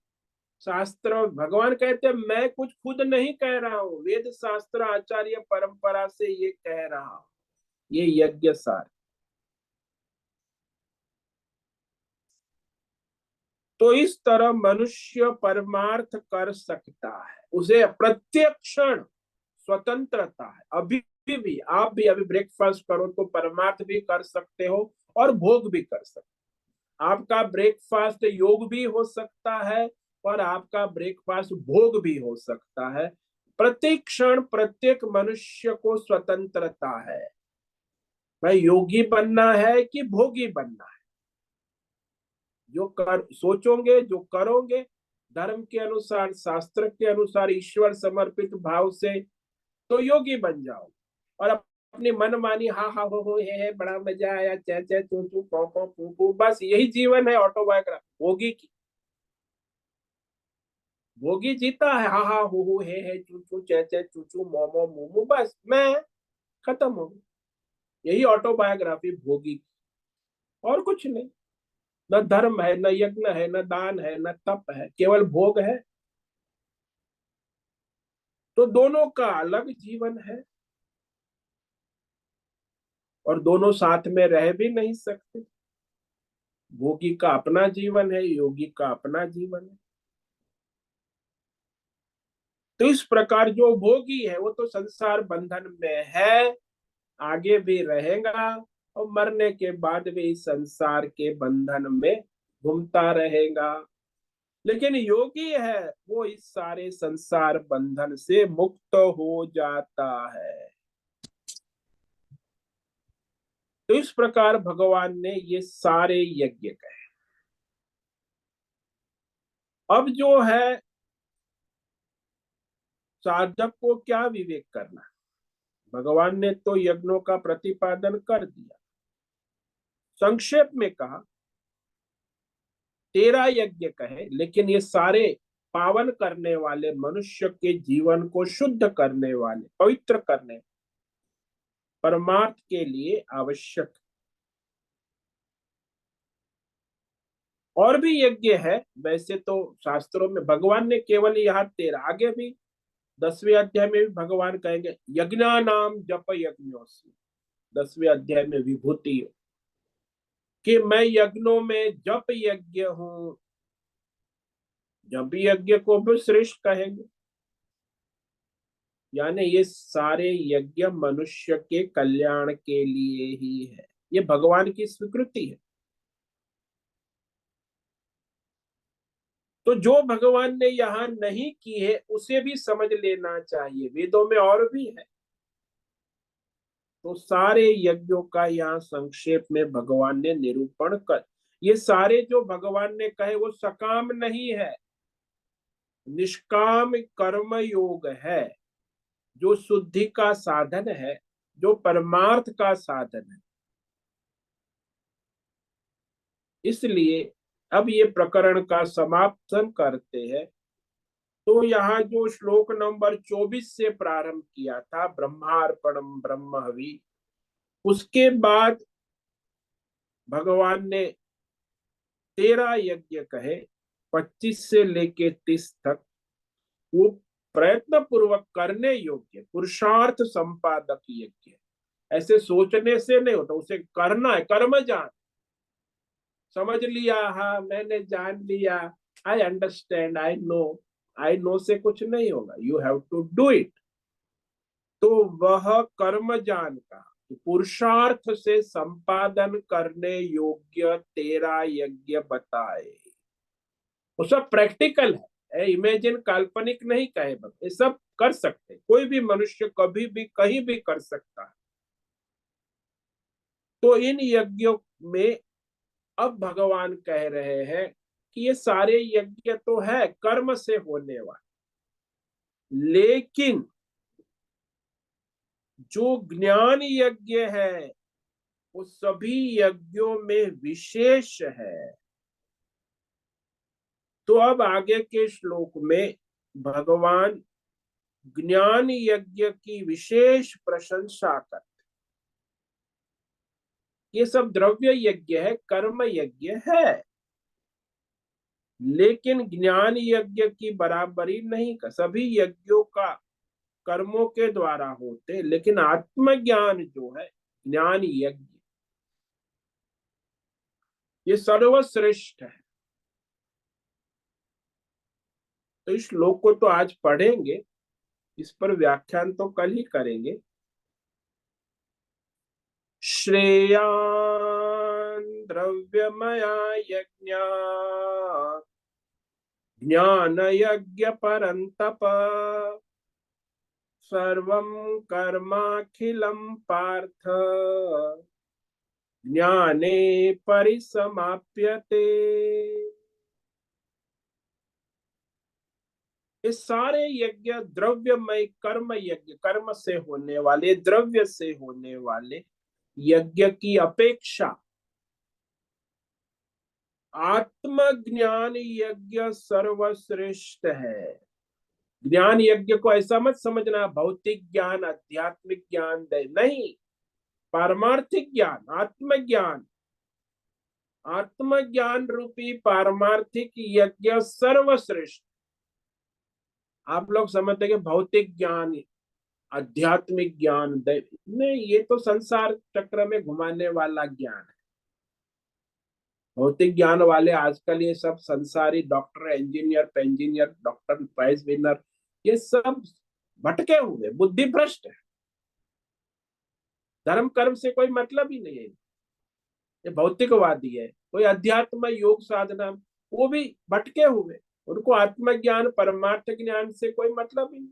शास्त्र भगवान कहते हैं मैं कुछ खुद नहीं कह रहा हूँ, वेद शास्त्र आचार्य परंपरा से ये कह रहा हूँ, ये यज्ञ सार। तो इस तरह मनुष्य परमार्थ कर सकता है, उसे प्रत्येक क्षण स्वतंत्रता है। अभी आप भी अभी ब्रेकफास्ट करो तो परमार्थ भी कर सकते हो और भोग भी कर सकते हो। आपका ब्रेकफास्ट योग भी हो सकता है, और आपका ब्रेकफास्ट भोग भी हो सकता है। प्रत्येक क्षण प्रत्येक मनुष्य को स्वतंत्रता है, भाई योगी बनना है कि भोगी बनना है। जो कर सोचोगे, जो करोगे धर्म के अनुसार, शास्त्र के अनुसार, ईश्वर समर्पित भाव से, तो योगी बन जाओ। और अपनी मनमानी हा हा हो हे बड़ा मजा आया, चे चे चू चू पौ पौ पू पू, बस यही जीवन है ऑटोबायोग्राफी भोगी की। भोगी जीता है हा हा हो हे चू चू चे चे चू चू मोमो मुमू, बस मैं खत्म हो गई। यही ऑटोबायोग्राफी भोगी की, और कुछ नहीं। न धर्म है, न यज्ञ है, न दान है, न तप है, केवल भोग है। तो दोनों का अलग जीवन है, और दोनों साथ में रह भी नहीं सकते। भोगी का अपना जीवन है, योगी का अपना जीवन है। तो इस प्रकार जो भोगी है वो तो संसार बंधन में है, आगे भी रहेगा, और मरने के बाद भी इस संसार के बंधन में घूमता रहेगा। लेकिन योगी है वो इस सारे संसार बंधन से मुक्त हो जाता है। तो इस प्रकार भगवान ने ये सारे यज्ञ कहे। अब जो है साधक को क्या विवेक करना। भगवान ने तो यज्ञों का प्रतिपादन कर दिया। संक्षेप में कहा 13 यज्ञ कहे, लेकिन ये सारे पावन करने वाले, मनुष्य के जीवन को शुद्ध करने वाले, पवित्र करने, परमार्थ के लिए आवश्यक। और भी यज्ञ है वैसे तो शास्त्रों में। भगवान ने केवल यहाँ 13, आगे भी 10वें अध्याय में भी भगवान कहेंगे यज्ञा नाम जप यज्ञोस्मि। 10वें अध्याय में विभूति कि मैं यज्ञों में जप यज्ञ हूं। जप यज्ञ को भी श्रेष्ठ कहेंगे। यानी ये सारे यज्ञ मनुष्य के कल्याण के लिए ही है। ये भगवान की स्वीकृति है। तो जो भगवान ने यहाँ नहीं की है उसे भी समझ लेना चाहिए। वेदों में और भी है। तो सारे यज्ञों का यहाँ संक्षेप में भगवान ने निरूपण कर। ये सारे जो भगवान ने कहे वो सकाम नहीं है, निष्काम कर्म योग है, जो शुद्धि का साधन है, जो परमार्थ का साधन है। इसलिए अब ये प्रकरण का समापन करते हैं। तो यहाँ जो श्लोक नंबर 24 से प्रारंभ किया था, ब्रह्मार्पणम ब्रह्म हवि, उसके बाद भगवान ने 13 यज्ञ कहे, 25 से लेके 30 तक। वो प्रयत्न पूर्वक करने योग्य पुरुषार्थ संपादक यज्ञ। ऐसे सोचने से नहीं होता, उसे करना है। कर्म जान, समझ लिया, हाँ मैंने जान लिया, I understand, I know. I know से कुछ नहीं होगा, you have to do it. तो वह कर्म जान का पुरुषार्थ से संपादन करने योग्य 13 यज्ञ बताए। वो सब प्रैक्टिकल है, इमेजिन, काल्पनिक नहीं कहे। बस ये सब कर सकते, कोई भी मनुष्य कभी भी कहीं भी कर सकता है। तो इन यज्ञों में अब भगवान कह रहे हैं कि ये सारे यज्ञ तो है कर्म से होने वाले, लेकिन जो ज्ञान यज्ञ है वो सभी यज्ञों में विशेष है। तो अब आगे के श्लोक में भगवान ज्ञान यज्ञ की विशेष प्रशंसा कर। ये सब द्रव्य यज्ञ है, कर्म यज्ञ है, लेकिन ज्ञान यज्ञ की बराबरी नहीं कर। सभी यज्ञों का कर्मों के द्वारा होते, लेकिन आत्मज्ञान जो है, ज्ञान यज्ञ, ये सर्वश्रेष्ठ है। तो इस श्लोक को तो आज पढ़ेंगे, इस पर व्याख्यान तो कल ही करेंगे। श्रेयान् द्रव्यमया यज्ञ ज्ञान यज्ञ परंतप सर्वं कर्माखिलं पार्थ ज्ञाने परिसमाप्यते। ये सारे यज्ञ द्रव्यमय कर्म यज्ञ, कर्म से होने वाले, द्रव्य से होने वाले यज्ञ की अपेक्षा आत्मज्ञान यज्ञ सर्वश्रेष्ठ है। ज्ञान यज्ञ को ऐसा मत समझना भौतिक ज्ञान, आध्यात्मिक ज्ञान नहीं, पारमार्थिक ज्ञान, आत्मज्ञान। आत्मज्ञान रूपी पारमार्थिक यज्ञ सर्वश्रेष्ठ। आप लोग समझते हैं कि भौतिक ज्ञान, आध्यात्मिक ज्ञान नहीं, ये तो संसार चक्र में घुमाने वाला ज्ञान है। भौतिक ज्ञान वाले आजकल ये सब संसारी डॉक्टर, इंजीनियर, पेंजीनियर, डॉक्टर, प्राइज विनर, ये सब भटके हुए, बुद्धि भ्रष्ट है। धर्म कर्म से कोई मतलब ही नहीं है। ये भौतिकवादी है, कोई अध्यात्म योग साधना, वो भी भटके हुए। उनको आत्मज्ञान परमार्थ ज्ञान से कोई मतलब ही नहीं।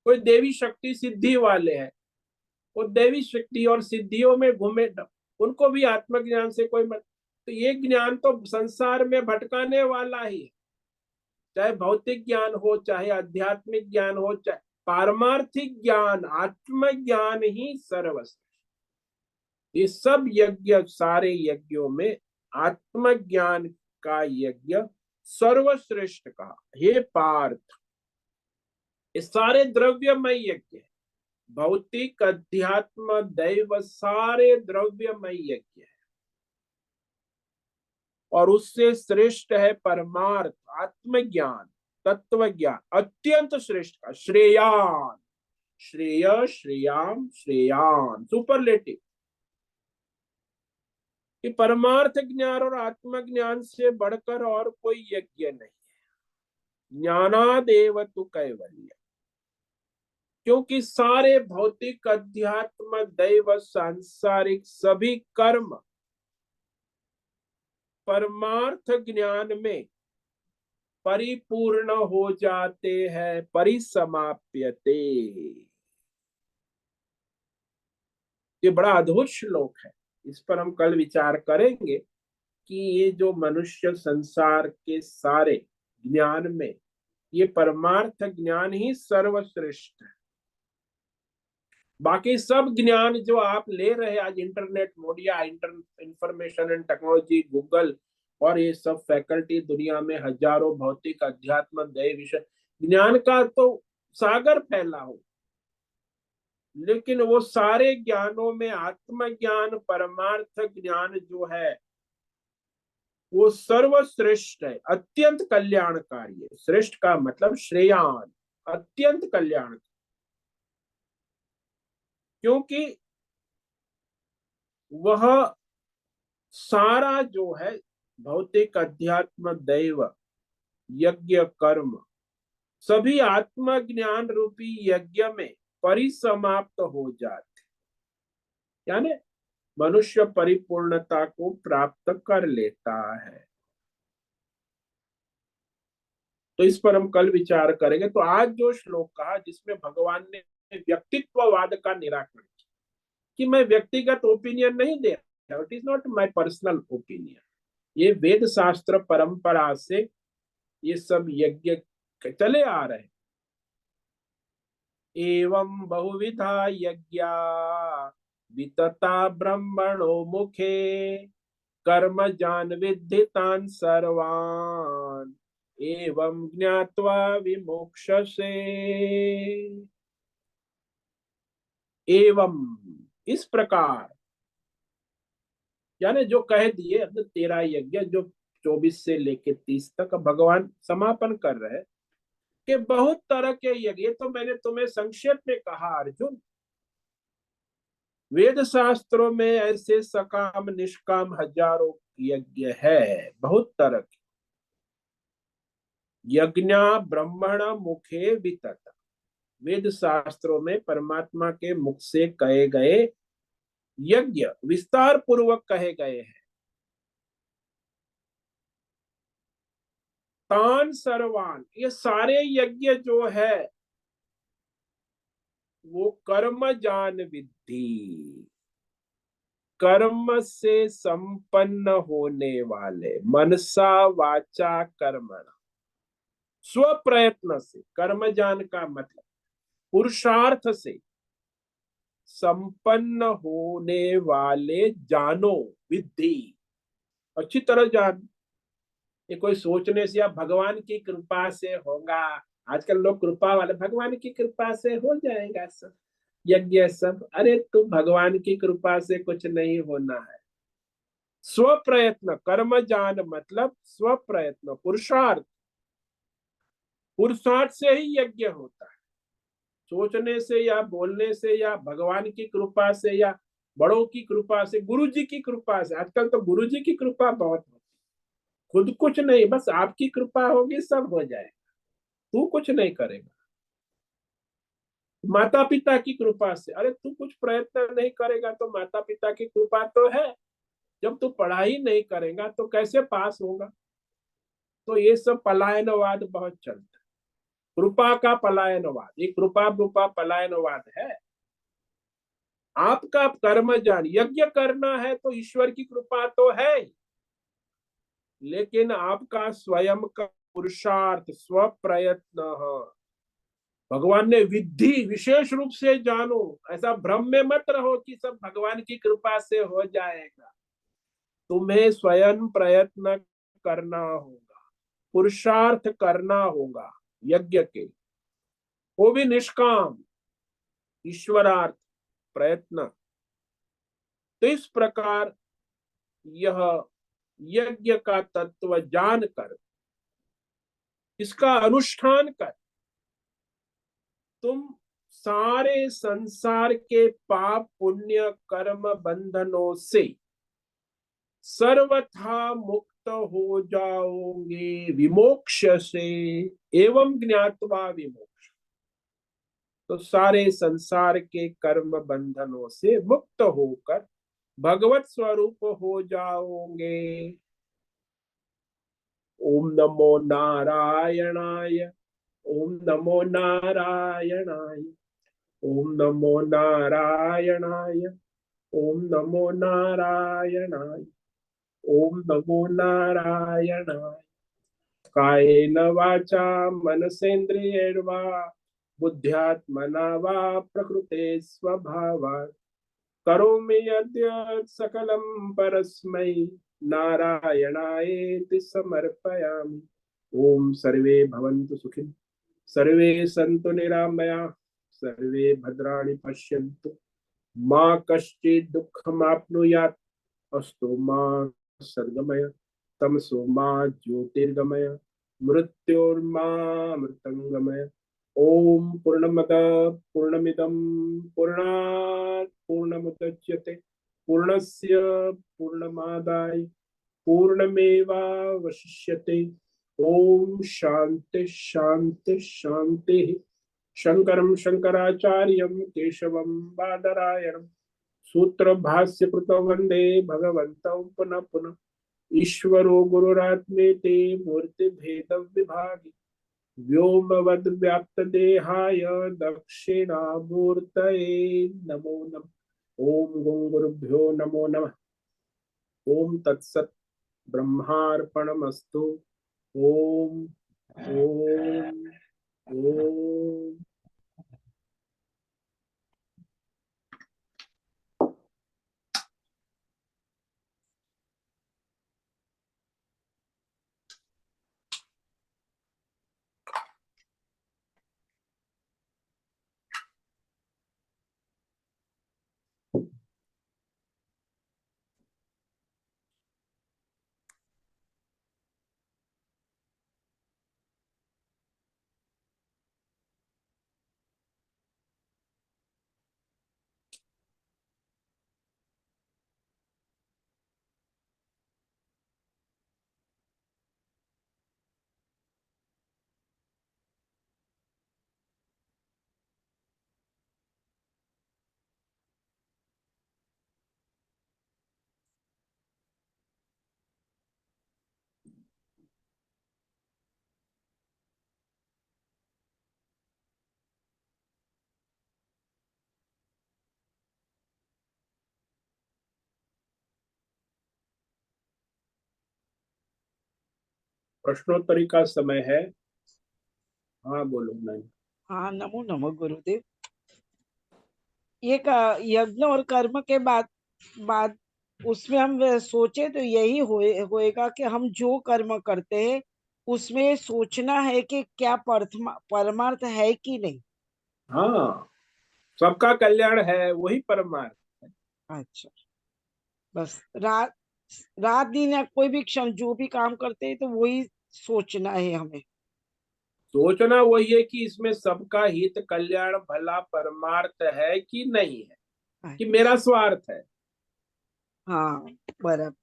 कोई देवी शक्ति सिद्धि वाले हैं, वो देवी शक्ति और सिद्धियों में घूमे, उनको भी आत्मज्ञान से कोई मतलब। तो ये ज्ञान तो संसार में भटकाने वाला ही है, चाहे भौतिक ज्ञान हो, चाहे आध्यात्मिक ज्ञान हो, चाहे पारमार्थिक ज्ञान, आत्मज्ञान ही सर्वश्रेष्ठ। ये सब यज्ञ, सारे यज्ञों में आत्मज्ञान का यज्ञ सर्वश्रेष्ठ कहा। हे पार्थ, ये सारे द्रव्यमय यज्ञ है, भौतिक अध्यात्म दैव सारे द्रव्यमय यज्ञ है, और उससे श्रेष्ठ है परमार्थ आत्मज्ञान, तत्व ज्ञान, अत्यंत श्रेष्ठ का श्रेयान। श्रेय, श्रेयाम, श्रेयान, सुपरलेटिव। कि परमार्थ ज्ञान और आत्मज्ञान से बढ़कर और कोई यज्ञ नहीं है। ज्ञानादेव तु कैवल्य, क्योंकि सारे भौतिक अध्यात्म दैव सांसारिक सभी कर्म परमार्थ ज्ञान में परिपूर्ण हो जाते हैं, परिसमाप्यते। ये बड़ा अद्भुत श्लोक है, इस पर हम कल विचार करेंगे कि ये जो मनुष्य संसार के सारे ज्ञान में ये परमार्थ ज्ञान ही सर्वश्रेष्ठ है। बाकी सब ज्ञान जो आप ले रहे हैं आज, internet, media, information and technology, Google और ये सब फैकल्टी, दुनिया में हजारों भौतिक अध्यात्म दैव विषय ज्ञान का तो सागर फैला हो, लेकिन वो सारे ज्ञानों में आत्मज्ञान परमार्थ ज्ञान जो है वो सर्वश्रेष्ठ है, अत्यंत कल्याणकारी है। श्रेष्ठ का मतलब श्रेयान, अत्यंत कल्याण, क्योंकि वह सारा जो है भौतिक अध्यात्म दैव यज्ञ कर्म सभी आत्मज्ञान रूपी यज्ञ में परिसमाप्त हो जाते, यानी मनुष्य परिपूर्णता को प्राप्त कर लेता है। तो इस पर हम कल विचार करेंगे। तो आज जो श्लोक कहा जिसमें भगवान ने व्यक्तित्ववाद का निराकरण किया, कि मैं व्यक्तिगत ओपिनियन नहीं दे रहा, it is not my personal opinion, ये वेद शास्त्र परंपरा से ये सब यज्ञ चले आ रहे हैं। एवं बहुविधा यज्ञा वितता ब्रह्मणो मुखे कर्म जान विद्धितान सर्वान एवं ज्ञात्वा विमोक्षसे। एवं, इस प्रकार, यानी जो कह दिए, अब 13 यज्ञ जो 24 से लेके 30 तक भगवान समापन कर रहे हैं कि बहुत तरह के यज्ञ। तो मैंने तुम्हें संक्षेप में कहा अर्जुन, वेद शास्त्रों में ऐसे सकाम निष्काम हजारों यज्ञ है, बहुत तरह के। यज्ञा ब्रह्मण मुखे वितत, वेद शास्त्रों में परमात्मा के मुख से कहे गए यज्ञ विस्तार पूर्वक कहे गए हैं। तान सर्वान, ये सारे यज्ञ जो है वो कर्म जान विद्धि, कर्म से संपन्न होने वाले, मनसा वाचा कर्मणा, स्व प्रयत्न से, कर्म जान का मतलब पुरुषार्थ से संपन्न होने वाले जानो, विद्धि, अच्छी तरह जान। ये कोई सोचने से या भगवान की कृपा से होगा, आजकल लोग कृपा वाले, भगवान की कृपा से हो जाएगा सब यज्ञ सब, अरे तू भगवान की कृपा से कुछ नहीं होना है। स्व प्रयत्न, कर्म जान मतलब स्व प्रयत्न, पुरुषार्थ, पुरुषार्थ से ही यज्ञ होता है, सोचने से या बोलने से या भगवान की कृपा से या बड़ों की कृपा से, गुरु जी की कृपा से। आजकल तो गुरु जी की कृपा बहुत होती, खुद कुछ नहीं, बस आपकी कृपा होगी सब हो जाएगा, तू कुछ नहीं करेगा। माता पिता की कृपा से, अरे तू कुछ प्रयत्न नहीं करेगा तो माता पिता की कृपा तो है, जब तू पढ़ाई नहीं करेगा तो कैसे पास होगा। तो ये सब पलायनवाद बहुत चलता है। कृपा का पलायनवाद, ये कृपा रूपा पलायनवाद है। आपका कर्म जान, यज्ञ करना है तो ईश्वर की कृपा तो है ही, लेकिन आपका स्वयं का पुरुषार्थ, स्व प्रयत्न। भगवान ने विधि विशेष रूप से जानो, ऐसा भ्रम में मत रहो कि सब भगवान की कृपा से हो जाएगा। तुम्हें स्वयं प्रयत्न करना होगा, पुरुषार्थ करना होगा यज्ञ के, वो भी निष्काम ईश्वरार्थ प्रयत्न। तो इस प्रकार यह यज्ञ का तत्व जानकर इसका अनुष्ठान कर तुम सारे संसार के पाप पुण्य कर्म बंधनों से सर्वथा मुक्त हो जाओगे विमोक्ष से। एवं ज्ञात्वा विमोक्ष, तो सारे संसार के कर्म बंधनों से मुक्त होकर भगवत स्वरूप हो जाओगे। ओम नमो नारायणाय, ओम नमो नारायणाय, ओम नमो नारायणाय, ओम नमो नारायणाय, ओम नमो नारायणाय। कायेन वाचा मनसेन्द्रियैर्वा बुद्ध्यात्मना वा प्रकृते स्वभावात् करोमि यद्यत् सकलं परस्मै नारायणायेति समर्पयामि। ओम सर्वे भवन्तु सुखिनः, सर्वे सन्तु निरामया, सर्वे भद्राणि पश्यन्तु, मा कश्चित् दुःखमाप्नुयात्, अस्तु मा सर्गमय, तमसो मा ज्योतिर्गमय, मृत्योर्मा मृतंगमय। ओम पूर्णमद पूर्णमिदं पूर्णात् पूर्णमुदच्यते पूर्णस्य पूर्णमादाय पूर्णमेवावशिष्यते। ओम शांति शांति शांति। शंकरं शंकराचार्यं केशवं बादरायणं सूत्र भाष्य कृत वंदे भगवन्तौ पुनः पुनः। ईश्वरो गुरुरात्मेति मूर्ति भेद विभागी व्योमवद् व्याप्त देहाय दक्षिणामूर्तये नमो नमः। ओम गं गुरुभ्यो नमो नमः। ओम तत्सत् ब्रह्मार्पणमस्तु। ओम ओम ओम। प्रश्नोत्तरी का समय है। हाँ बोलो। नहीं, हाँ, नमो नमो गुरुदेव। ये यज्ञ और कर्म के बाद बाद उसमें हम सोचे तो यही होएगा कि हम जो कर्म करते हैं उसमें सोचना है कि क्या परमार्थ है कि नहीं। हाँ, सबका कल्याण है वही परमार्थ। अच्छा, बस रात रात दिन या कोई भी क्षण जो भी काम करते हैं तो वही सोचना है हमें। सोचना वही है कि इसमें सबका हित कल्याण भला परमार्थ है कि नहीं है, कि मेरा स्वार्थ है। हाँ, बराबर।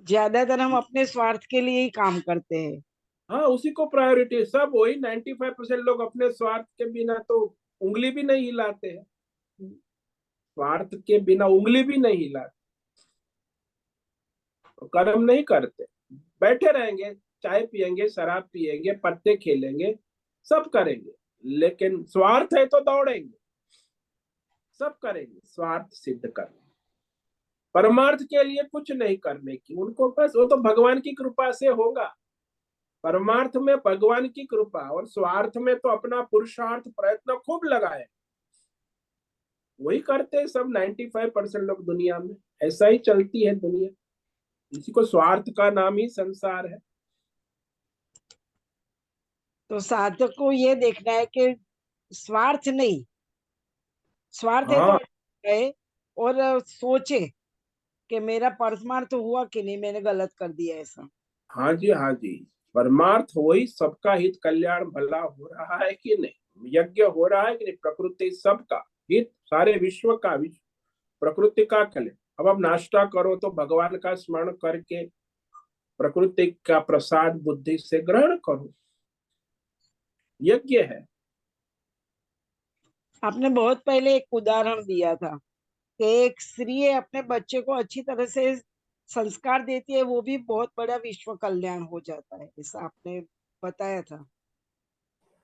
ज्यादातर हम अपने स्वार्थ के लिए ही काम करते हैं। हाँ, उसी को प्रायोरिटी। सब वही 95% लोग अपने स्वार्थ के बिना तो उंगली भी नहीं हिलाते हैं। स्वार्थ के बिना उंगली भी नहीं हिलाते, तो कर्म नहीं करते। बैठे रहेंगे, चाय पियेंगे, शराब पियेंगे, पत्ते खेलेंगे, सब करेंगे, लेकिन स्वार्थ है तो दौड़ेंगे, सब करेंगे स्वार्थ सिद्ध करने, परमार्थ के लिए कुछ नहीं करने की उनको, बस वो तो भगवान की कृपा से होगा। परमार्थ में भगवान की कृपा, और स्वार्थ में तो अपना पुरुषार्थ प्रयत्न खूब लगाए, वही करते हैं सब 95% लोग दुनिया में। ऐसा ही चलती है दुनिया, इसी को स्वार्थ का नाम ही संसार है। तो साधक को ये देखना है कि स्वार्थ नहीं, स्वार्थ है तो हाँ है, और सोचे कि मेरा परमार्थ हुआ कि नहीं, मैंने गलत कर दिया ऐसा। हाँ जी, हाँ जी, परमार्थ वही, सबका हित कल्याण भला हो रहा है कि नहीं, यज्ञ हो रहा है कि नहीं, प्रकृति सबका हित, सारे विश्व का, विश्व प्रकृति का कल्याण। अब आप नाश्ता करो तो भगवान का स्मरण करके प्रकृति का प्रसाद बुद्धि से ग्रहण करो, यज्ञ है। आपने बहुत पहले एक उदाहरण दिया था कि एक स्त्री अपने बच्चे को अच्छी तरह से संस्कार देती है, वो भी बहुत बड़ा विश्व कल्याण हो जाता है, ऐसा आपने बताया था।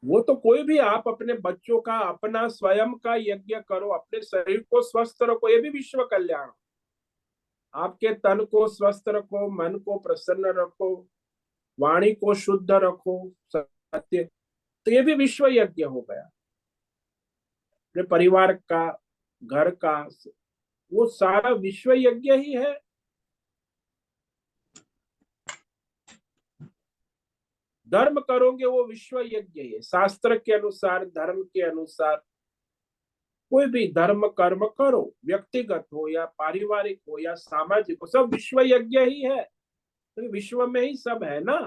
वो तो कोई भी, आप अपने बच्चों का, अपना स्वयं का यज्ञ करो, अपने शरीर को स्वस्थ रखो, ये भी विश्व कल्याण। आपके तन को स्वस्थ रखो, मन को प्रसन्न रखो, वाणी को शुद्ध रखो, सत्य, तो ये भी विश्व यज्ञ हो गया। अपने परिवार का, घर का, वो सारा विश्व यज्ञ ही है। धर्म करोगे वो विश्व यज्ञ है, शास्त्र के अनुसार, धर्म के अनुसार कोई भी धर्म कर्म करो, व्यक्तिगत हो या पारिवारिक हो या सामाजिक हो, सब विश्व यज्ञ ही है, तो विश्व में ही सब है ना।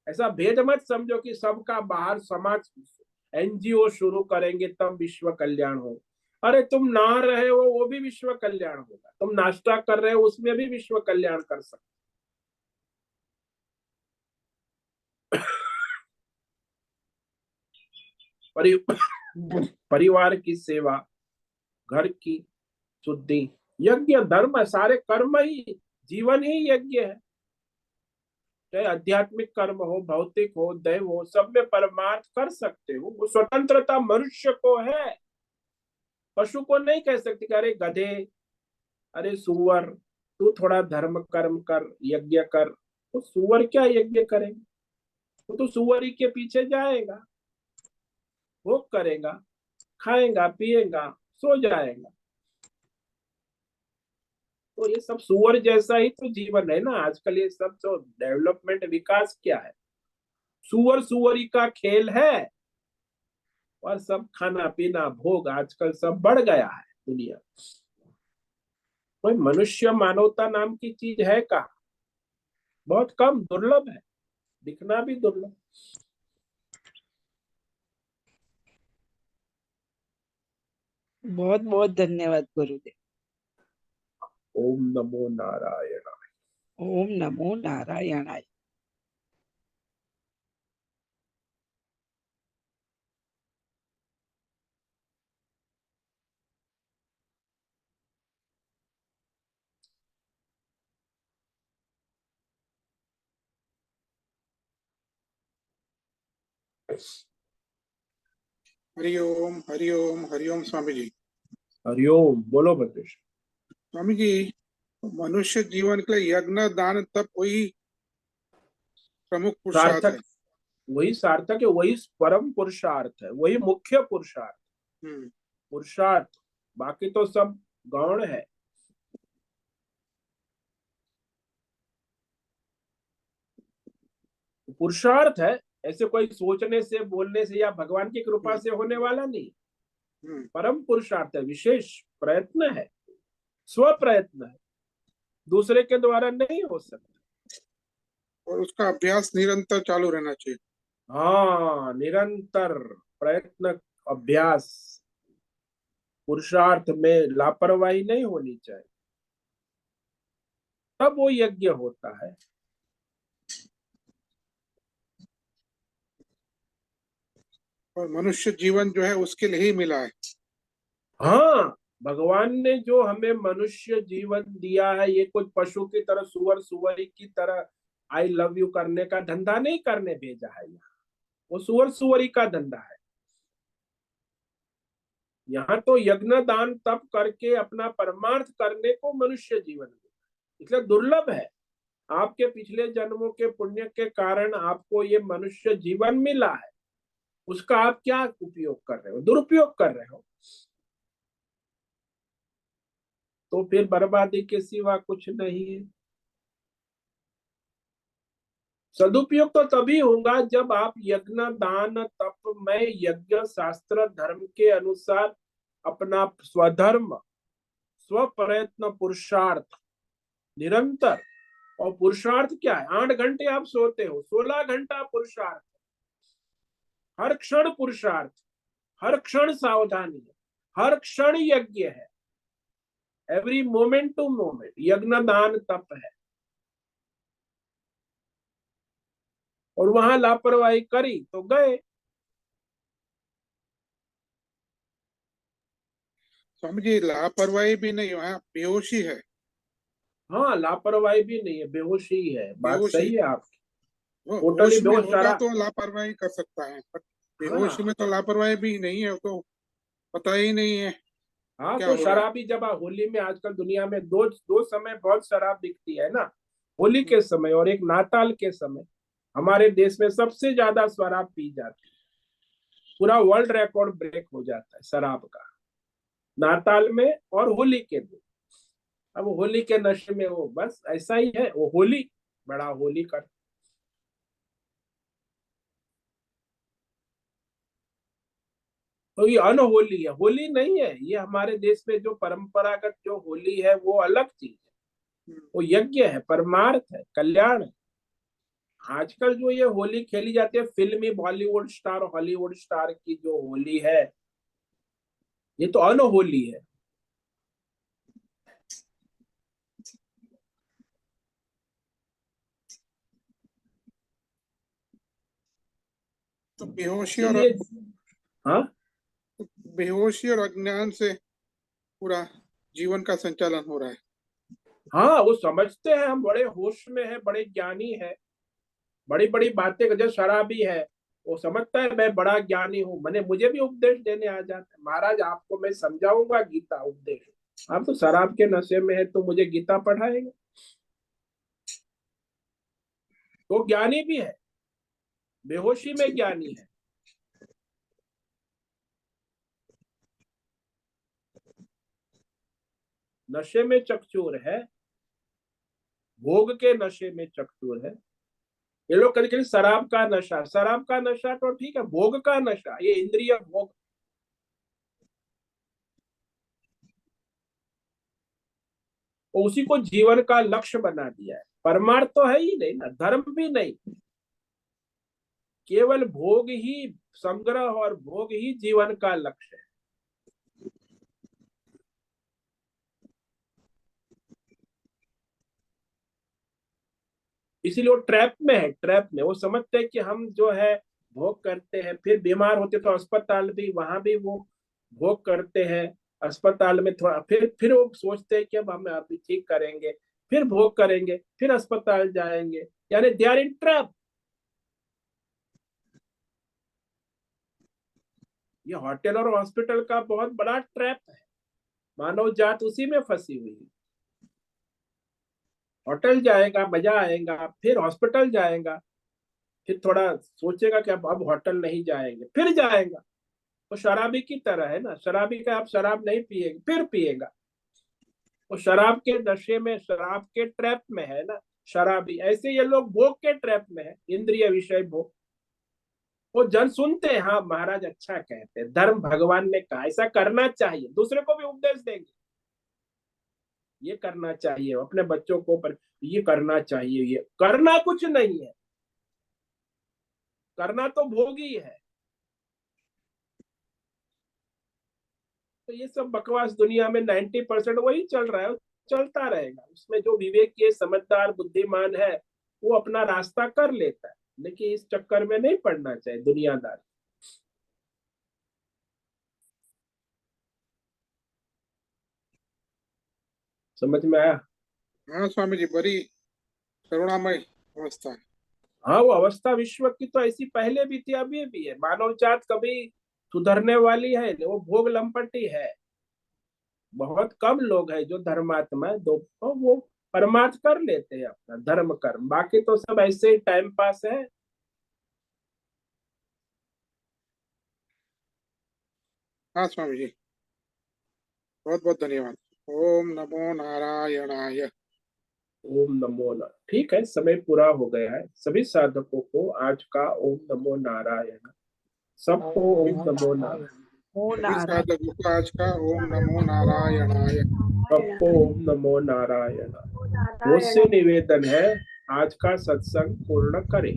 ऐसा भेद मत समझो कि सबका बाहर समाज, एनजीओ शुरू करेंगे तब विश्व कल्याण हो। अरे तुम नहा रहे हो वो भी विश्व कल्याण होगा, तुम नाश्ता कर रहे हो उसमें भी विश्व कल्याण कर सकते। परि, परिवार की सेवा, घर की शुद्धि, यज्ञ धर्म, सारे कर्म ही, जीवन ही यज्ञ है। चाहे आध्यात्मिक कर्म हो, भौतिक हो, दैव हो, सब में परमार्थ कर सकते हो, वो स्वतंत्रता मनुष्य को है। पशु को नहीं कह सकते कि अरे गधे, अरे सुअर, तू थोड़ा धर्म कर्म कर, यज्ञ कर। तो सुअर क्या यज्ञ करेगा, वो तो सुअर ही के पीछे जाएगा, भोग करेगा, खाएगा पिएगा, सो जाएगा। तो ये सब सुअर जैसा ही तो जीवन है ना। आजकल ये सब जो डेवलपमेंट, विकास क्या है, सुअर सुअरी का खेल है, और सब खाना पीना भोग आजकल सब बढ़ गया है दुनिया। कोई मनुष्य मानवता नाम की चीज है का, बहुत कम, दुर्लभ है, दिखना भी दुर्लभ। बहुत बहुत धन्यवाद गुरुदेव। ओम नमो नारायण। ओम नमो नारायणाय। हरिओम हरिओम हरिओम स्वामी जी। हरिओम, बोलो भद्रेश। स्वामी जी, मनुष्य जीवन के लिए यज्ञ दान तप वही प्रमुख पुरुषार्थ सार्थक, है। वही सार्थक है, वही परम पुरुषार्थ है, वही मुख्य पुरुषार्थ, हम्म। पुरुषार्थ, बाकी तो सब गौण है। पुरुषार्थ है, ऐसे कोई सोचने से, बोलने से या भगवान की कृपा से होने वाला नहीं। हम्म। परम पुरुषार्थ है, विशेष प्रयत्न है, स्व प्रयत्न है, दूसरे के द्वारा नहीं हो सकता। और उसका अभ्यास निरंतर चालू रहना चाहिए। हाँ, निरंतर प्रयत्न, अभ्यास, पुरुषार्थ में लापरवाही नहीं होनी चाहिए, तब वो यज्ञ होता है। और मनुष्य जीवन जो है उसके लिए ही मिला है। हाँ, भगवान ने जो हमें मनुष्य जीवन दिया है, ये कुछ पशु की तरह, सुअर सुअरी की तरह आई लव यू करने का धंधा नहीं करने भेजा है यहाँ। वो सुअर सुअरी का धंधा है। यहाँ तो यज्ञ दान तप करके अपना परमार्थ करने को मनुष्य जीवन में, इसलिए दुर्लभ है। आपके पिछले जन्मों के पुण्य के कारण आपको ये मनुष्य जीवन मिला है, उसका आप क्या उपयोग कर रहे हो? दुरुपयोग कर रहे हो। तो फिर बर्बादी के सिवा कुछ नहीं है। सदुपयोग तो तभी होगा जब आप यज्ञ दान तप में यज्ञ शास्त्र धर्म के अनुसार अपना स्वधर्म स्व प्रयत्न पुरुषार्थ निरंतर। और पुरुषार्थ क्या है? 8 घंटे आप सोते हो, 16 घंटा पुरुषार्थ, हर क्षण पुरुषार्थ, हर क्षण सावधानी है, हर क्षण यज्ञ है। एवरी मोमेंट टू मोमेंट यज्ञ दान तप है। और वहां लापरवाही करी तो गए। स्वामी जी लापरवाही भी नहीं, वहाँ बेहोशी है। हाँ, लापरवाही भी नहीं है, बेहोशी है। बात बेहोशी, सही है आपकी। वो टोटली होश में बेहोश। होगा तो लापरवाही कर सकता है, पर बेहोश हाँ में तो लापरवाही भी नहीं है, वो तो पता ही नहीं है हाँ, क्या तो हो रहा है। शराबी जब होली में आजकल दुनिया में दो दो समय बहुत शराब बिकती है ना, होली के समय और एक नाताल के समय। हमारे देश में सबसे ज्यादा शराब पी जाती है, पूरा वर्ल्ड रिकॉर्ड ब्रेक हो जाता है शराब का, नाताल में और होली के दिन। अब होली के नशे में वो बस ऐसा ही है, वो होली बड़ा होली कर। तो ये अनहोली है, होली नहीं है ये। हमारे देश में जो परंपरागत जो होली है वो अलग चीज है, वो यज्ञ है, परमार्थ है, कल्याण है। आजकल जो ये होली खेली जाती है फिल्मी बॉलीवुड स्टार हॉलीवुड स्टार की जो होली है, ये तो अनहोली है। तो बेहोशी और इसीलिए हाँ बेहोशी और अज्ञान से पूरा जीवन का संचालन हो रहा है। हाँ, वो समझते हैं हम बड़े होश में है, बड़े ज्ञानी है, बड़ी बड़ी बातें जैसे शराबी है, वो समझता है मैं बड़ा ज्ञानी हूँ, मैंने मुझे भी उपदेश देने आ जाता है। महाराज आपको मैं समझाऊंगा गीता उपदेश, आप तो शराब के नशे में है तो मुझे गीता पढ़ाएंगे। तो ज्ञानी भी है, बेहोशी में ज्ञानी है। नशे में चकचूर है, भोग के नशे में चकचूर है। ये लोग कभी कभी शराब का नशा तो ठीक है, भोग का नशा, ये इंद्रिय भोग, उसी को जीवन का लक्ष्य बना दिया है। परमार्थ तो है ही नहीं ना, धर्म भी नहीं, केवल भोग ही, संग्रह और भोग ही जीवन का लक्ष्य है। इसीलिए वो ट्रैप में है, ट्रैप में। वो समझते हैं कि हम जो है भोग करते हैं, फिर बीमार होते तो अस्पताल भी, वहां भी वो भोग करते हैं। अस्पताल में थोड़ा फिर वो सोचते हैं कि अब हम अभी ठीक करेंगे, फिर भोग करेंगे, फिर अस्पताल जाएंगे, यानी दे आर इन ट्रैप। ये होटल और हॉस्पिटल का बहुत बड़ा ट्रैप है। मानव जात उसी में फंसी हुई है। होटल जाएगा, मजा आएगा, फिर हॉस्पिटल जाएगा, फिर थोड़ा सोचेगा कि अब होटल नहीं जाएंगे, फिर जाएगा। तो शराबी की तरह है ना, शराबी का आप शराब नहीं पिएगा फिर पिएगा। वो शराब के नशे में, शराब के ट्रैप में है ना शराबी। ऐसे ये लोग भोग के ट्रैप में है, इंद्रिय विषय भोग। वो जन सुनते हैं, हाँ महाराज अच्छा कहते हैं, धर्म भगवान ने कहा ऐसा करना चाहिए, दूसरे को भी उपदेश देंगे ये करना चाहिए, अपने बच्चों को पर ये करना चाहिए। ये करना कुछ नहीं है, करना तो भोग ही है। तो ये सब बकवास दुनिया में 90% वही चल रहा है, चलता रहेगा। उसमें जो विवेकी समझदार बुद्धिमान है वो अपना रास्ता कर लेता है, लेकिन इस चक्कर में नहीं पड़ना चाहिए दुनियादार। समझ में आया? हाँ स्वामी जी, बड़ी करुणामय अवस्था। हाँ, वो अवस्था विश्व की तो ऐसी पहले भी थी, अभी भी है। मानव जात कभी सुधरने वाली है? वो भोग लंपटी है। बहुत कम लोग हैं जो धर्मात्मा है। तो वो परमार्थ कर लेते हैं अपना धर्म कर्म, बाकी तो सब ऐसे ही टाइम पास है। हाँ स्वामी जी, बहुत बहुत धन्यवाद। ओम नमो नारायणाय। ओम नमो नारायण। ठीक है, समय पूरा हो गया है। सभी साधकों को आज का ओम नमो नारायण। सबको ओम नमो नारायण। ओ सभी नारायण। साधकों को आज का ओम नमो नारायणाय। सबको ओम नमो नारायण। मुझसे निवेदन है, आज का सत्संग पूर्ण करें।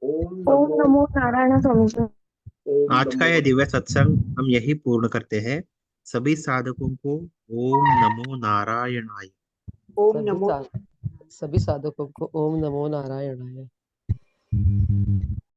ओम ओम नमो। नमो नारायण स्वामी जी। ओम आज का नमो। यह दिव्य सत्संग हम यही पूर्ण करते हैं। सभी साधकों को ओम नमो नारायणाय। सभी साधकों को ओम नमो नारायणाय।